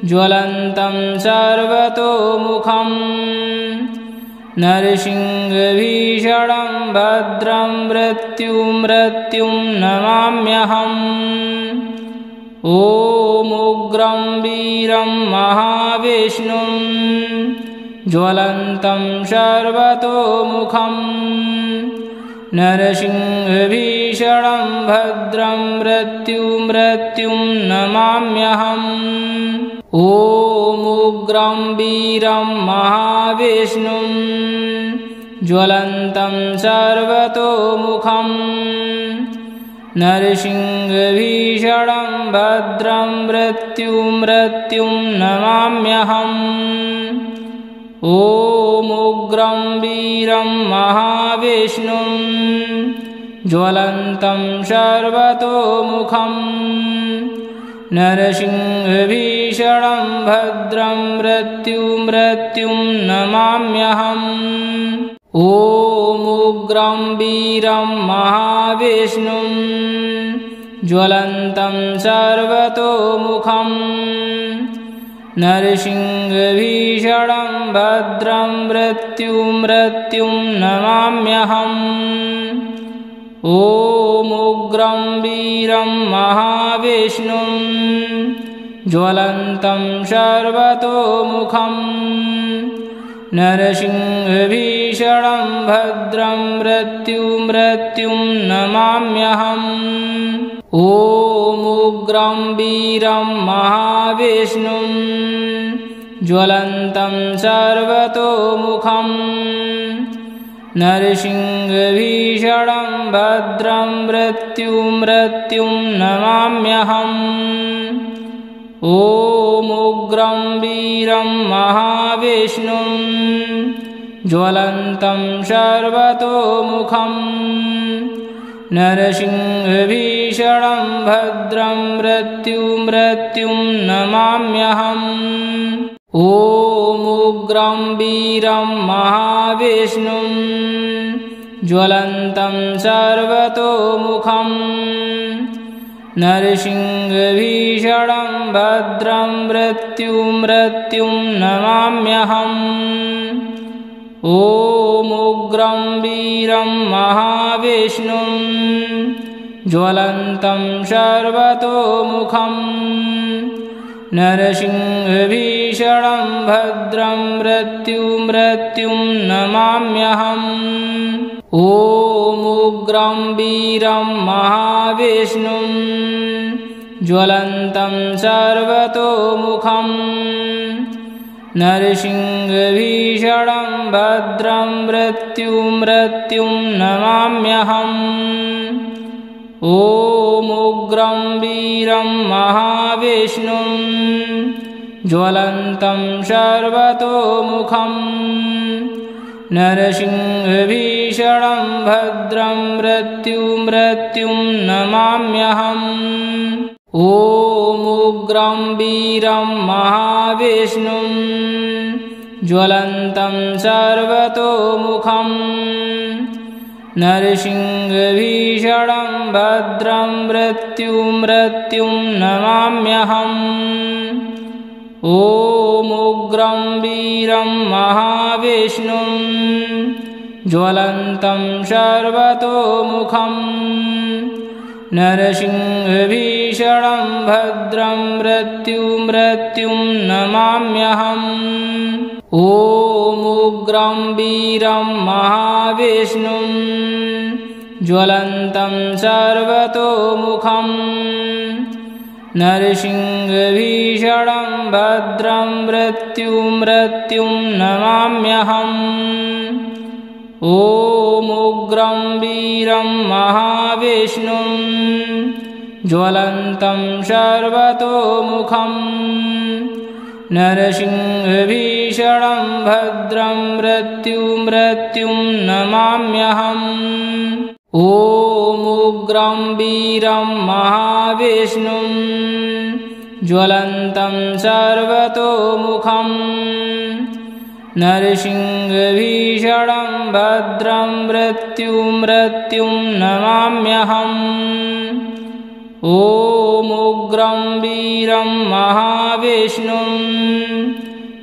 ज्वलन्तं सर्वतोमुखम् नरसिंहभीषणं भद्रं मृत्युं नमाम्यहम्। ॐ उग्रं वीरं महाविष्णुं ज्वलन्तं सर्वतोमुखम् नरसिंहभीषणं भद्रं मृत्युं नमाम्यहम्। ॐ उग्रं वीरं महाविष्णुं ज्वलन्तं सर्वतोमुखम् नरसिंहभीषणं भद्रं मृत्युं नमाम्यहम्। ॐ उग्रं वीरं महाविष्णुं ज्वलन्तं सर्वतोमुखम् नरसिंहभीषणं भद्रं मृत्युं नमाम्यहम्। ॐ उग्रं वीरं महाविष्णुं ज्वलन्तं सर्वतोमुखम् नरसिंहभीषणं भद्रं मृत्युं नमाम्यहम्। ॐ उग्रं वीरं महाविष्णुं ज्वलन्तं सर्वतोमुखम् नरसिंहभीषणं भद्रं मृत्युं नमाम्यहम्। ॐ उग्रं वीरं महाविष्णुं ज्वलन्तं सर्वतोमुखम् नरसिंहभीषणं भद्रं मृत्युं नमाम्यहम्। ॐ उग्रं वीरं महाविष्णुं ज्वलन्तं सर्वतोमुखम् नरसिंहभीषणं भद्रं मृत्युं नमाम्यहम्। ॐ उग्रं वीरं महाविष्णुं ज्वलन्तं सर्वतोमुखम् नरसिंहभीषणं भद्रं मृत्युं नमाम्यहम्। ॐ उग्रं वीरं महाविष्णुं ज्वलन्तं सर्वतोमुखम् नरसिंहभीषणं भद्रं मृत्युं नमाम्यहम्। ॐ उग्रं वीरं महाविष्णुं ज्वलन्तं सर्वतोमुखम् नरसिंहभीषणं भद्रं मृत्युं नमाम्यहम्। ॐ उग्रं वीरं महाविष्णुं ज्वलन्तं सर्वतोमुखम् नरसिंहभीषणं भद्रं मृत्युं नमाम्यहम्। ॐ उग्रं वीरं महाविष्णुं ज्वलन्तं सर्वतोमुखम् नरसिंहभीषणं भद्रं मृत्युं नमाम्यहम्। ॐ उग्रं वीरं महाविष्णुं ज्वलन्तं सर्वतोमुखम् नरसिंहभीषणं भद्रं मृत्युं नमाम्यहम्। ॐ उग्रं वीरं महाविष्णुं ज्वलन्तं सर्वतोमुखम् नरसिंहभीषणं भद्रं मृत्युं नमाम्यहम्। ॐ उग्रं वीरं महाविष्णुं ज्वलन्तं सर्वतोमुखं नरसिंहभीषणं भद्रं मृत्युं नमाम्यहम् ॐ उग्रं वीरं महाविष्णुं ज्वलन्तं सर्वतोमुखं नरसिंहभीषणं भद्रं मृत्युं नमाम्यहम् ॐ उग्रं वीरं महाविष्णुं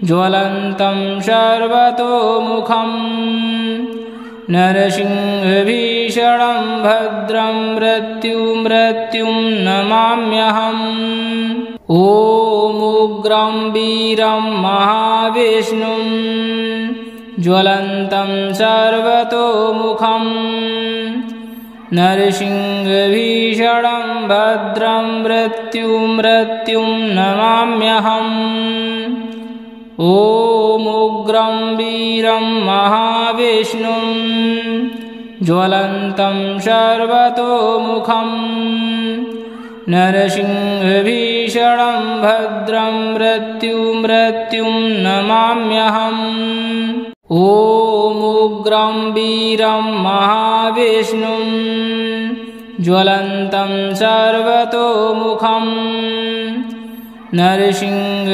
ज्वलन्तं सर्वतोमुखं नरसिंहभीषणं भद्रं मृत्युं नमाम्यहम् ॐ उग्रं वीरं महाविष्णुं ज्वलन्तं सर्वतोमुखं नरसिंहभीषणं भद्रं मृत्युं नमाम्यहम् ॐ उग्रं वीरं महाविष्णुं ज्वलन्तं सर्वतोमुखं नरसिंहभीषणं भद्रं मृत्युं नमाम्यहम् ॐ उग्रं वीरं महाविष्णुं ज्वलन्तं सर्वतोमुखं नरसिंहभीषणं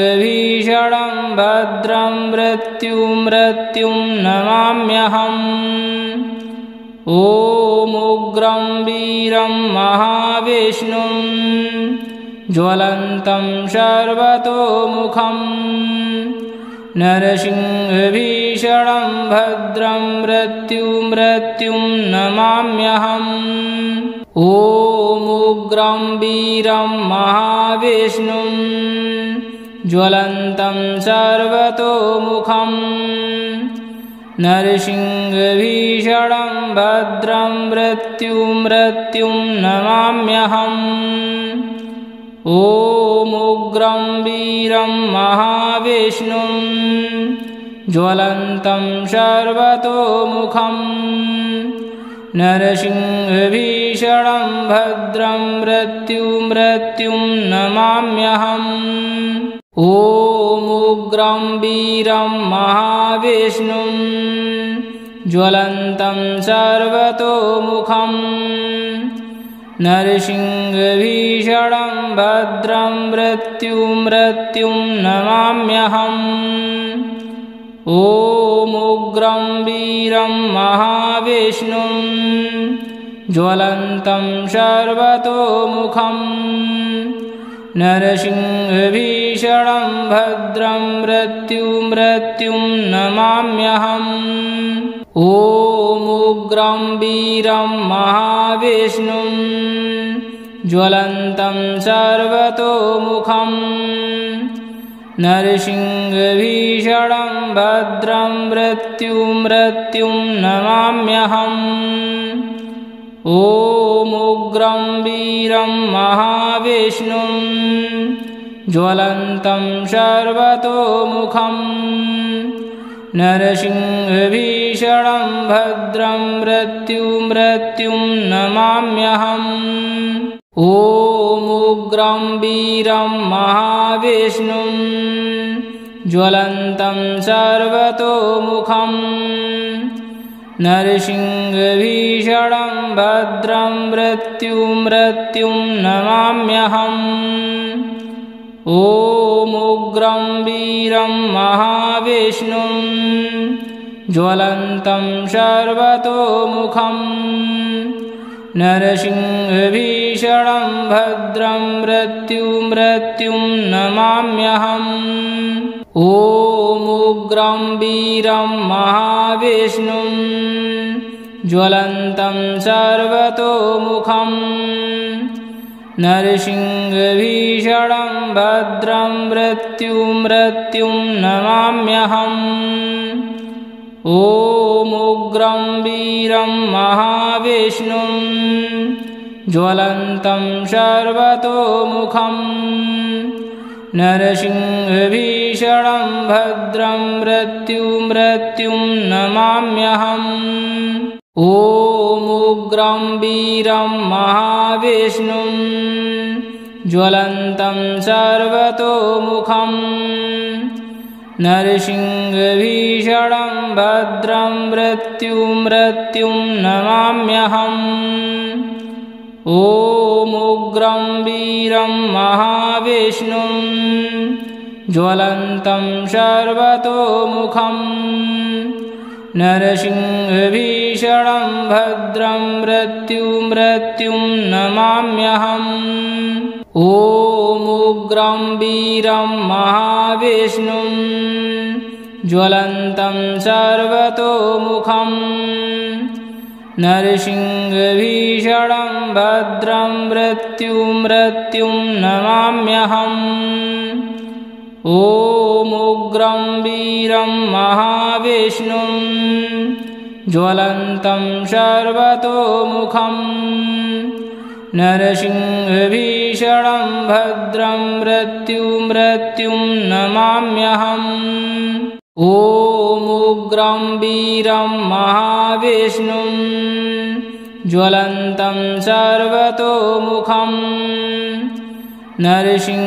भद्रं मृत्युं नमाम्यहम् ॐ उग्रं वीरं महाविष्णुं ज्वलन्तं सर्वतोमुखं नरसिंहभीषणं भद्रं मृत्युं नमाम्यहम् ॐ उग्रं वीरं महाविष्णुं ज्वलन्तं सर्वतोमुखं नरसिंहभीषणं भद्रं मृत्युं नमाम्यहम् ॐ उग्रं वीरं महाविष्णुं ज्वलन्तं सर्वतोमुखं नरसिंहभीषणं भद्रं मृत्युं नमाम्यहम् ॐ उग्रं वीरं महाविष्णुं ज्वलन्तं सर्वतोमुखं नरसिंहभीषणं भद्रं मृत्युं नमाम्यहम् ॐ उग्रं वीरं महाविष्णुं ज्वलन्तं सर्वतोमुखं नरसिंहभीषणं भद्रं मृत्युं नमाम्यहम् ॐ उग्रं वीरं महाविष्णुं ज्वलन्तं सर्वतोमुखं नरसिंहभीषणं भद्रं मृत्युं नमाम्यहम् ॐ उग्रं वीरं महाविष्णुं ज्वलन्तं सर्वतोमुखं नरसिंहभीषणं भद्रं मृत्युं नमाम्यहम् ॐ उग्रं वीरं महाविष्णुं ज्वलन्तं सर्वतोमुखं नरसिंहभीषणं भद्रं मृत्युं नमाम्यहम् ॐ उग्रं वीरं महाविष्णुं ज्वलन्तं सर्वतोमुखं नरसिंहभीषणं भद्रं मृत्युं नमाम्यहम् ॐ उग्रं वीरं महाविष्णुं ज्वलन्तं सर्वतोमुखं नरसिंहभीषणं भद्रं मृत्युं नमाम्यहम् ॐ उग्रं वीरं महाविष्णुं ज्वलन्तं सर्वतोमुखं नरसिंहभीषणं भद्रं मृत्युं नमाम्यहम् ॐ उग्रं वीरं महाविष्णुं ज्वलन्तं सर्वतोमुखं नरसिंहभीषणं भद्रं मृत्युं नमाम्यहम् ॐ उग्रं वीरं महाविष्णुं ज्वलन्तं सर्वतोमुखं नरसिंहभीषणं भद्रं मृत्युं नमाम्यहम् ॐ उग्रं वीरं महाविष्णुं ज्वलन्तं सर्वतोमुखं नरसिंहभीषणं भद्रं मृत्युं नमाम्यहम् ॐ उग्रं वीरं महाविष्णुं ज्वलन्तं सर्वतोमुखं नरसिंहभीषणं भद्रं मृत्युं नमाम्यहम् ॐ उग्रं वीरं महाविष्णुं ज्वलन्तं सर्वतोमुखं नरसिंहभीषणं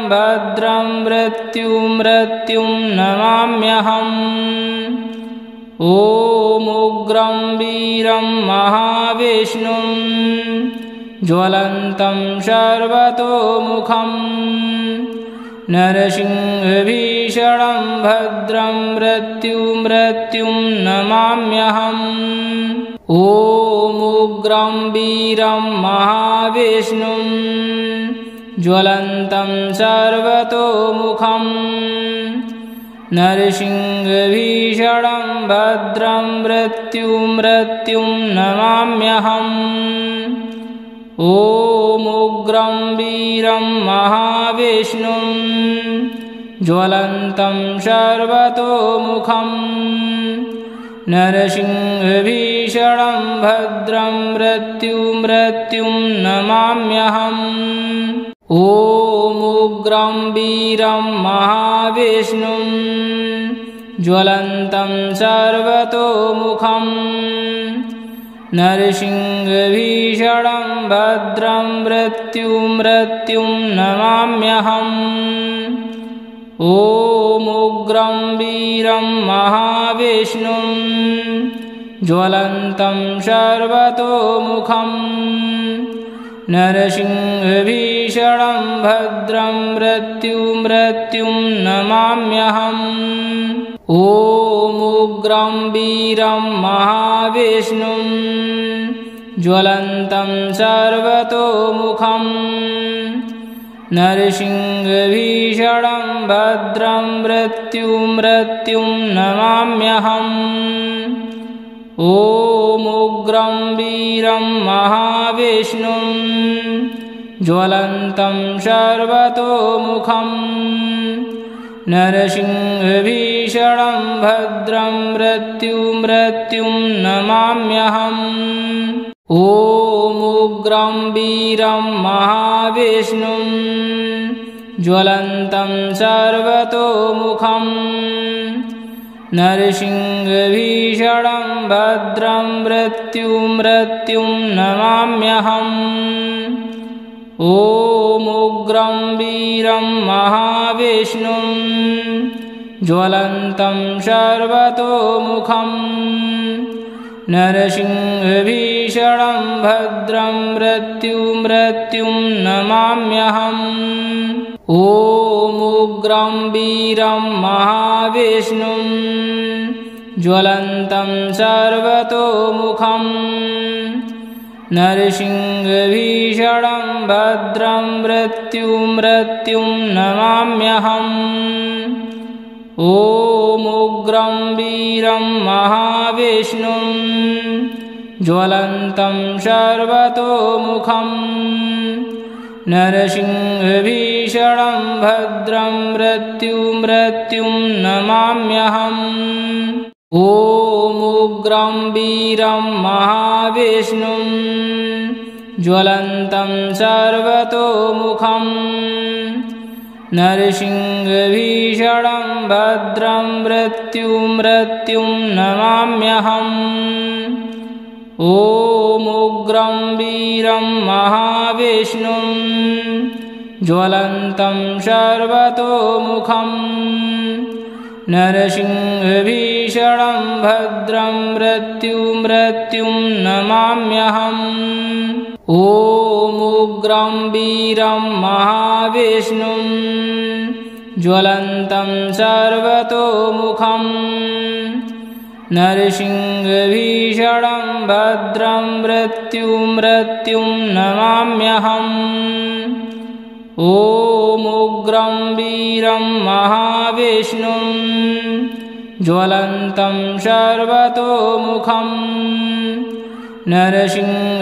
भद्रं मृत्युं नमाम्यहम् ॐ उग्रं वीरं महाविष्णुं ज्वलन्तं सर्वतोमुखं नरसिंहभीषणं भद्रं मृत्युं नमाम्यहम् ॐ उग्रं वीरं महाविष्णुं ज्वलन्तं सर्वतोमुखं नरसिंहभीषणं भद्रं मृत्युं नमाम्यहम् ॐ उग्रं वीरं महाविष्णुं ज्वलन्तं सर्वतोमुखं नरसिंहभीषणं भद्रं मृत्युं नमाम्यहम् ॐ उग्रं वीरं महाविष्णुं ज्वलन्तं सर्वतोमुखं नरसिंहभीषणं भद्रं मृत्युं नमाम्यहम् ॐ उग्रं वीरं महाविष्णुं ज्वलन्तं सर्वतोमुखं नरसिंहभीषणं भद्रं मृत्युं नमाम्यहम् ॐ उग्रं वीरं महाविष्णुं ज्वलन्तं सर्वतोमुखं नरसिंहभीषणं भद्रं मृत्युं नमाम्यहम् ॐ उग्रं वीरं महाविष्णुं ज्वलन्तं सर्वतोमुखं नरसिंहभीषणं भद्रं मृत्युं नमाम्यहम् ॐ उग्रं वीरं महाविष्णुं ज्वलन्तं सर्वतोमुखं नरसिंहभीषणं भद्रं मृत्युं नमाम्यहम् ॐ उग्रं वीरं महाविष्णुं ज्वलन्तं सर्वतोमुखं नरसिंहभीषणं भद्रं मृत्युं नमाम्यहम् ॐ उग्रं वीरं महाविष्णुं ज्वलन्तं सर्वतोमुखं नरसिंहभीषणं भद्रं मृत्युं नमाम्यहम् ॐ उग्रं वीरं महाविष्णुं ज्वलन्तं सर्वतोमुखं नरसिंहभीषणं भद्रं मृत्युं नमाम्यहम् ॐ उग्रं वीरं महाविष्णुं ज्वलन्तं सर्वतोमुखं नरसिंहभीषणं भद्रं मृत्युं नमाम्यहम् ॐ ॐ उग्रं वीरं महाविष्णुं ज्वलन्तं सर्वतोमुखं नरसिंहभीषणं भद्रं मृत्युं नमाम्यहम्। ॐ उग्रं वीरं महाविष्णुं ज्वलन्तं सर्वतोमुखं नरसिंहभीषणं भद्रं मृत्युं नमाम्यहम्। ॐ उग्रं वीरं महाविष्णुं ज्वलन्तं सर्वतोमुखं नरसिंहभीषणं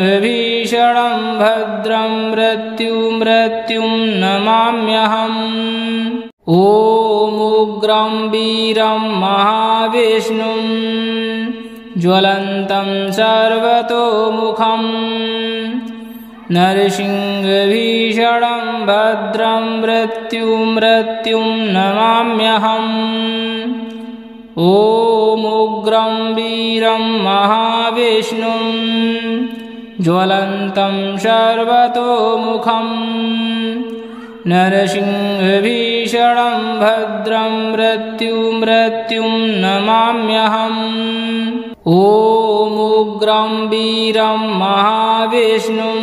भद्रं मृत्युं नमाम्यहम्। ॐ उग्रं वीरं महाविष्णुं ज्वलन्तं सर्वतोमुखं नरसिंहभीषणं भद्रं मृत्युं नमाम्यहम्। ॐ उग्रं वीरं महाविष्णुं ज्वलन्तं सर्वतोमुखं नरसिंहभीषणं भद्रं मृत्युं नमाम्यहम्। ॐ उग्रं वीरं महाविष्णुं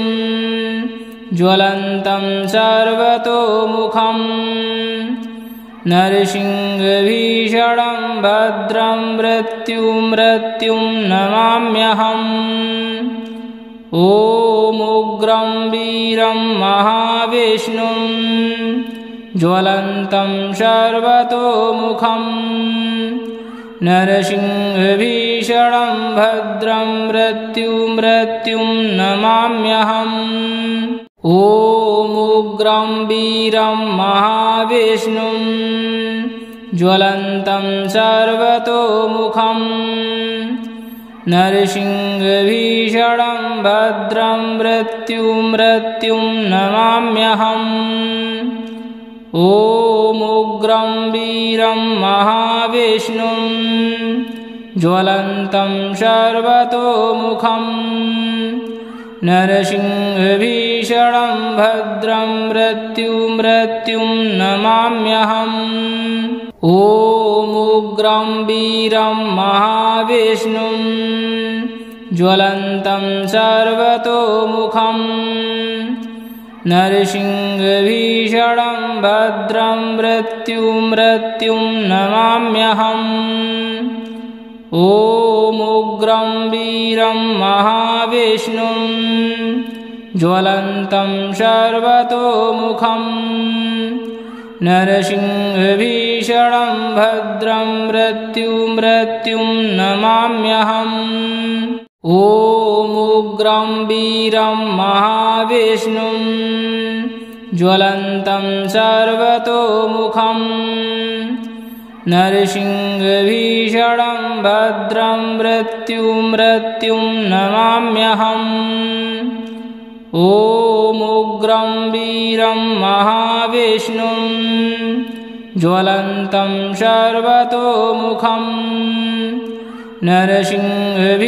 ज्वलन्तं सर्वतोमुखं नरसिंहभीषणं भद्रं मृत्युं नमाम्यहम्। ॐ उग्रं वीरं महाविष्णुं ज्वलन्तं सर्वतोमुखं नरसिंहभीषणं भद्रं मृत्युं नमाम्यहम्। ॐ उग्रं वीरं महाविष्णुं ज्वलन्तं सर्वतोमुखं नरसिंहभीषणं भद्रं मृत्युं नमाम्यहम्। ॐ उग्रं वीरं महाविष्णुं ज्वलन्तं सर्वतोमुखं नरसिंहभीषणं भद्रं मृत्युं नमाम्यहम्। ॐ उग्रं वीरं महाविष्णुं ज्वलन्तं सर्वतोमुखं नरसिंहभीषणं भद्रं मृत्युं नमाम्यहम्। ॐ उग्रं वीरं महाविष्णुं ज्वलन्तं सर्वतोमुखं नरसिंहभीषणं भद्रं मृत्युं नमाम्यहम्। ॐ उग्रं वीरं महाविष्णुं ज्वलन्तं सर्वतोमुखं नरसिंहभीषणं भद्रं मृत्युं नमाम्यहम्। ॐ उग्रं वीरं महाविष्णुं ज्वलन्तं सर्वतोमुखं नरसिंहभीषणं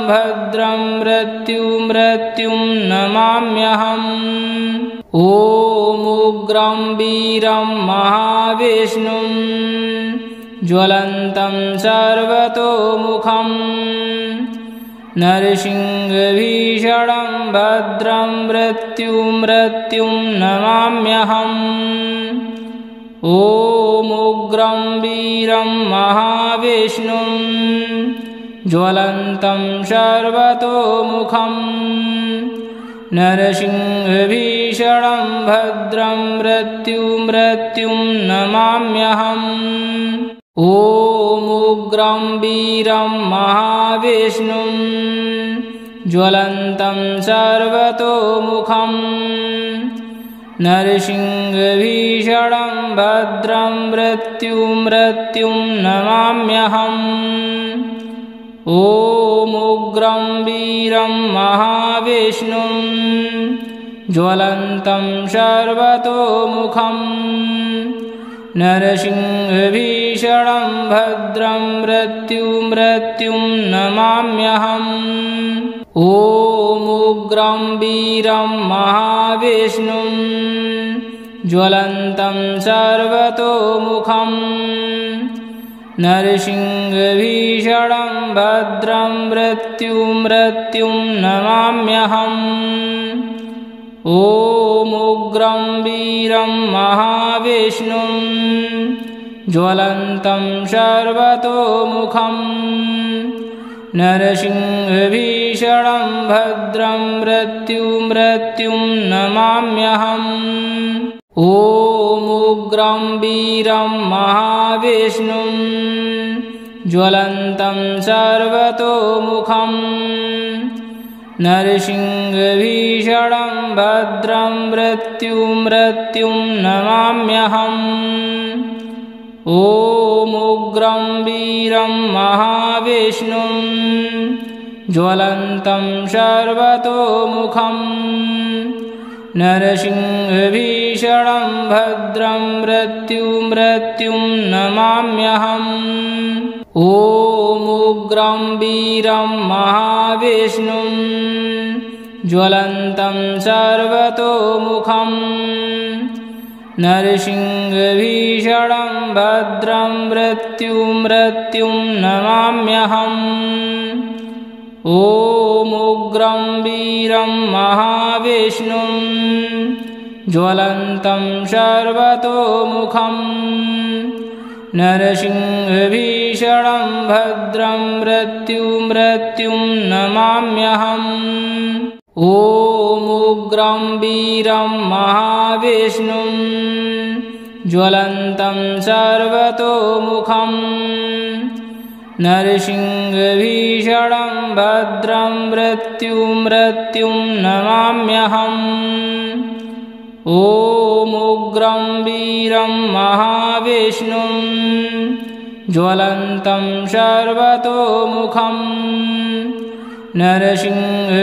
भद्रं मृत्युं नमाम्यहम्। ॐ उग्रं वीरं महाविष्णुं ज्वलन्तं सर्वतोमुखं नरसिंहभीषणं भद्रं मृत्युं नमाम्यहम्। ॐ उग्रं वीरं महाविष्णुं ज्वलन्तं सर्वतोमुखं नरसिंहभीषणं भद्रं मृत्युं नमाम्यहम्। ॐ उग्रं वीरं महाविष्णुं ज्वलन्तं सर्वतोमुखं नरसिंहभीषणं भद्रं मृत्युं नमाम्यहम्। ॐ उग्रं वीरं महाविष्णुं ज्वलन्तं सर्वतोमुखं नरसिंहभीषणं भद्रं मृत्युं नमाम्यहम्। ॐ उग्रं वीरं महाविष्णुं ज्वलन्तं सर्वतोमुखम् नरसिंहभीषणं भद्रं मृत्युं नमाम्यहम्। ॐ उग्रं वीरं महाविष्णुं ज्वलन्तं सर्वतोमुखम् नरसिंहभीषणं भद्रं मृत्युं नमाम्यहम्। ॐ उग्रं वीरं महाविष्णुं ज्वलन्तं सर्वतोमुखम् नरसिंहभीषणं भद्रं मृत्युं नमाम्यहम्। ॐ उग्रं वीरं महाविष्णुं ज्वलन्तं सर्वतोमुखम् नरसिंहभीषणं भद्रं मृत्युं नमाम्यहम्। ॐ उग्रं वीरं महाविष्णुं ज्वलन्तं सर्वतोमुखम् नरसिंहभीषणं भद्रं मृत्युं नमाम्यहम्। ॐ उग्रं वीरं महाविष्णुं ज्वलन्तं सर्वतोमुखम् नरसिंहभीषणं भद्रं मृत्युं नमाम्यहम्। ॐ उग्रं वीरं महाविष्णुं ज्वलन्तं सर्वतोमुखम् नरसिंहभीषणं भद्रं मृत्युं नमाम्यहम्। ॐ उग्रं वीरं महाविष्णुं ज्वलन्तं सर्वतोमुखम् नरसिंहभीषणं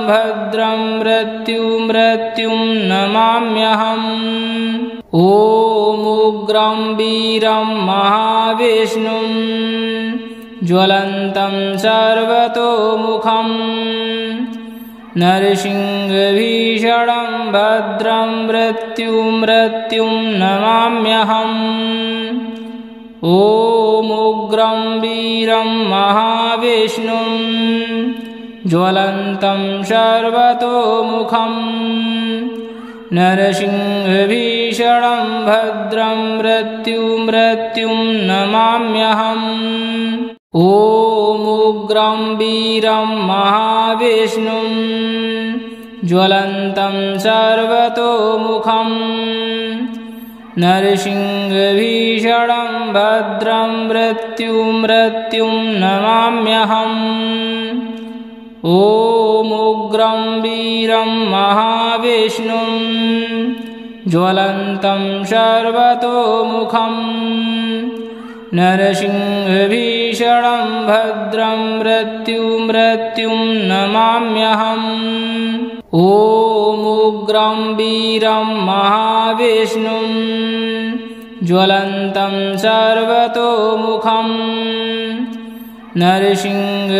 भद्रं मृत्युं नमाम्यहम्। ॐ उग्रं वीरं महाविष्णुं ज्वलन्तं सर्वतोमुखम् नरसिंहभीषणं भद्रं मृत्युं नमाम्यहम्। ॐ उग्रं वीरं महाविष्णुं ज्वलन्तं सर्वतोमुखम् नरसिंहभीषणं भद्रं मृत्युं नमाम्यहम्। ॐ उग्रं वीरं महाविष्णुं ज्वलन्तं सर्वतोमुखम् नरसिंहभीषणं भद्रं मृत्युं नमाम्यहम्। ॐ उग्रं वीरं महाविष्णुं ज्वलन्तं सर्वतोमुखम् नरसिंहभीषणं भद्रं मृत्युं नमाम्यहम्। ॐ उग्रं वीरं महाविष्णुं ज्वलन्तं सर्वतोमुखम् नरसिंहभीषणं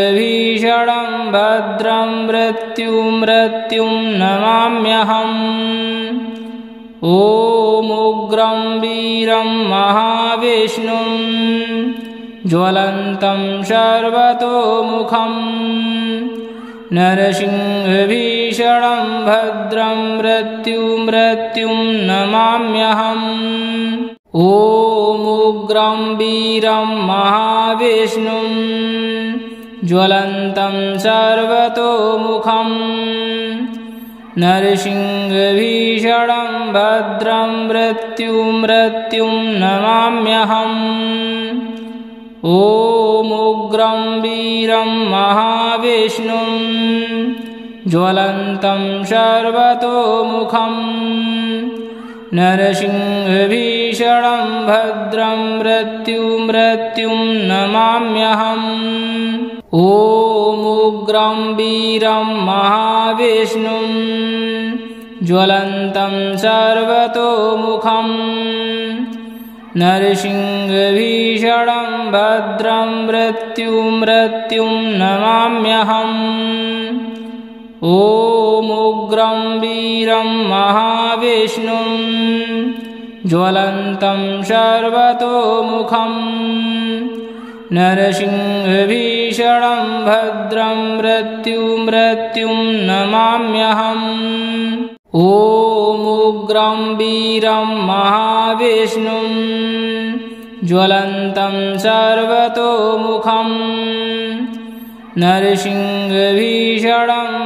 भद्रं मृत्युं नमाम्यहम्। ॐ उग्रं वीरं महाविष्णुं ज्वलन्तं सर्वतोमुखम् नरसिंहभीषणं भद्रं मृत्युं नमाम्यहम्। ॐ उग्रं वीरं महाविष्णुं ज्वलन्तं सर्वतोमुखम् नरसिंहभीषणं भद्रं मृत्युं नमाम्यहम्। ॐ उग्रं वीरं महाविष्णुं ज्वलन्तं सर्वतोमुखम् नरसिंहभीषणं भद्रं मृत्युं नमाम्यहम्। ॐ उग्रं वीरं महाविष्णुं ज्वलन्तं सर्वतोमुखं नरसिंहभीषणं भद्रं मृत्युं नमाम्यहम् ॐ उग्रं वीरं महाविष्णुं ज्वलन्तं सर्वतोमुखं नरसिंहभीषणं भद्रं मृत्युं नमाम्यहम् ॐ उग्रं वीरं महाविष्णुं ज्वलन्तं सर्वतोमुखं नरसिंहभीषणं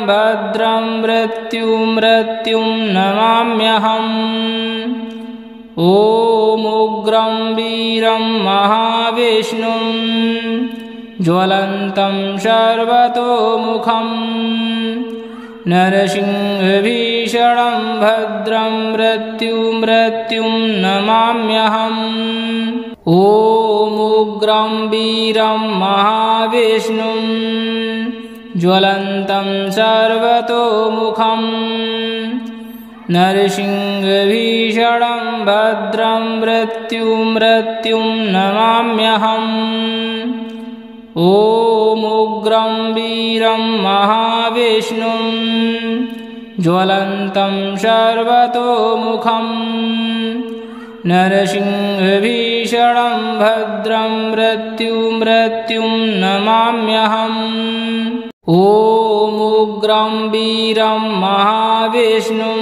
भद्रं मृत्युं नमाम्यहम् ॐ उग्रं वीरं महाविष्णुं ज्वलन्तं सर्वतोमुखं नरसिंहभीषणं भद्रं मृत्युं नमाम्यहम् ॐ उग्रं वीरं महाविष्णुं ज्वलन्तं सर्वतोमुखं नरसिंहभीषणं भद्रं मृत्युं नमाम्यहम् ॐ उग्रं वीरं महाविष्णुं ज्वलन्तं सर्वतोमुखं नरसिंहभीषणं भद्रं मृत्युं नमाम्यहम् ॐ उग्रं वीरं महाविष्णुं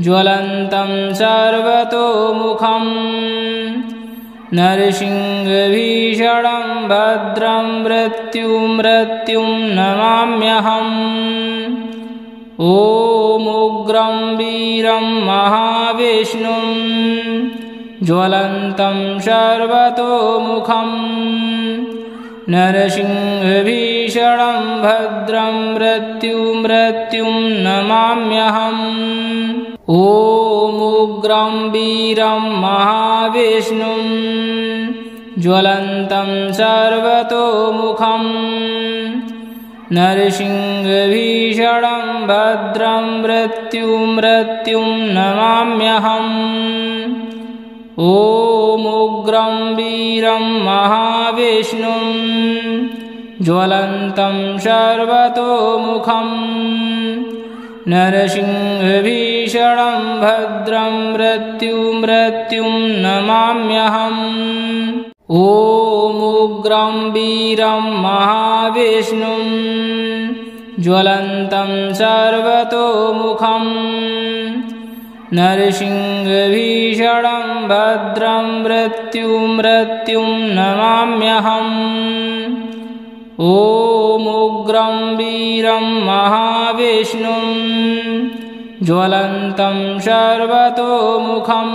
ज्वलन्तं सर्वतोमुखं नरसिंहभीषणं भद्रं मृत्युं नमाम्यहम् ॐ उग्रं वीरं महाविष्णुं ज्वलन्तं सर्वतोमुखं नरसिंहभीषणं भद्रं मृत्युं नमाम्यहम् ॐ उग्रं वीरं महाविष्णुं ज्वलन्तं सर्वतोमुखं नरसिंहभीषणं भद्रं मृत्युं नमाम्यहम् ॐ उग्रं वीरं महाविष्णुं ज्वलन्तं सर्वतोमुखं नरसिंहभीषणं भद्रं मृत्युं नमाम्यहम् ॐ उग्रं वीरं महाविष्णुं ज्वलन्तं सर्वतोमुखं नरसिंहभीषणं भद्रं मृत्युं नमाम्यहम् ॐ उग्रं वीरं महाविष्णुं ज्वलन्तं सर्वतोमुखं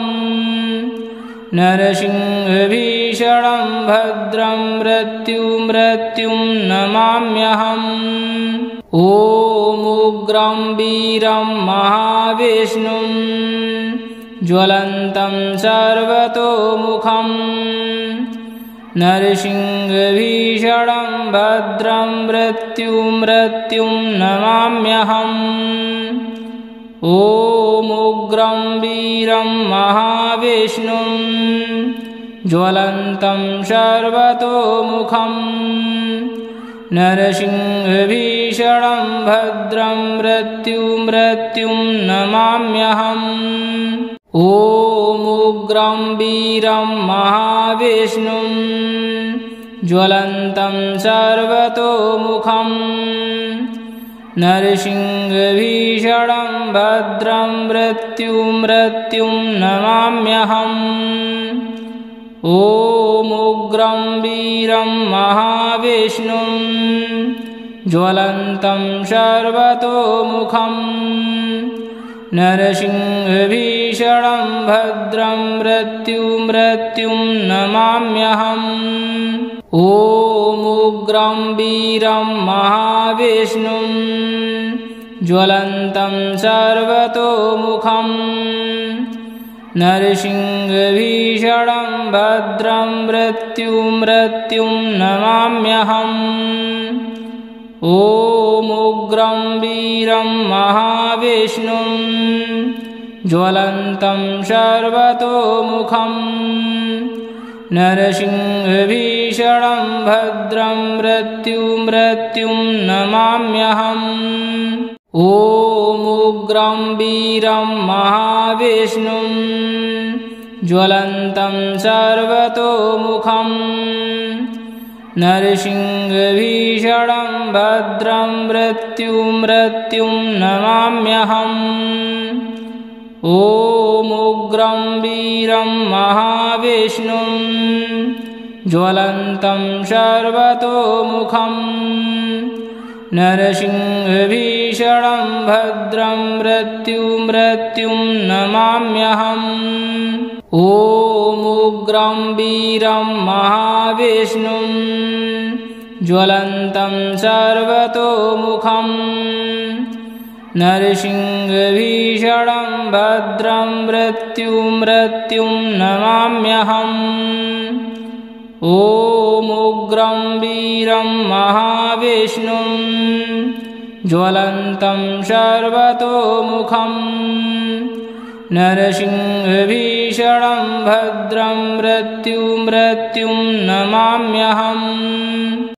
नरसिंहभीषणं भद्रं मृत्युं नमाम्यहम् ॐ उग्रं वीरं महाविष्णुं ज्वलन्तं सर्वतोमुखं नरसिंहभीषणं भद्रं मृत्युं नमाम्यहम् ॐ उग्रं वीरं महाविष्णुं ज्वलन्तं सर्वतोमुखं नरसिंहभीषणं भद्रं मृत्युं नमाम्यहम् ॐ उग्रं वीरं महाविष्णुं ज्वलन्तं सर्वतोमुखं नरसिंहभीषणं भद्रं मृत्युं नमाम्यहम् ॐ उग्रं वीरं महाविष्णुं ज्वलन्तं सर्वतोमुखं नरसिंहभीषणं भद्रं मृत्युं नमाम्यहम् ॐ उग्रं वीरं महाविष्णुं ज्वलन्तं सर्वतोमुखं नरसिंहभीषणं भद्रं मृत्युं नमाम्यहम् ॐ उग्रं वीरं महाविष्णुं ज्वलन्तं सर्वतोमुखं नरसिंहभीषणं भद्रं मृत्युं नमाम्यहम्। ॐ उग्रं वीरं महाविष्णुं ज्वलन्तं सर्वतोमुखं नरसिंहभीषणं भद्रं मृत्युं नमाम्यहम्। ॐ उग्रं वीरं महाविष्णुं ज्वलन्तं सर्वतोमुखं नरसिंहभीषणं भद्रं मृत्युं नमाम्यहम्। ॐ उग्रं वीरं महाविष्णुं ज्वलन्तं सर्वतोमुखं नरसिंहभीषणं भद्रं मृत्युं नमाम्यहम्। ॐ उग्रं वीरं महाविष्णुं ज्वलन्तं सर्वतोमुखं नरसिंहभीषणं भद्रं मृत्युं नमाम्यहम्।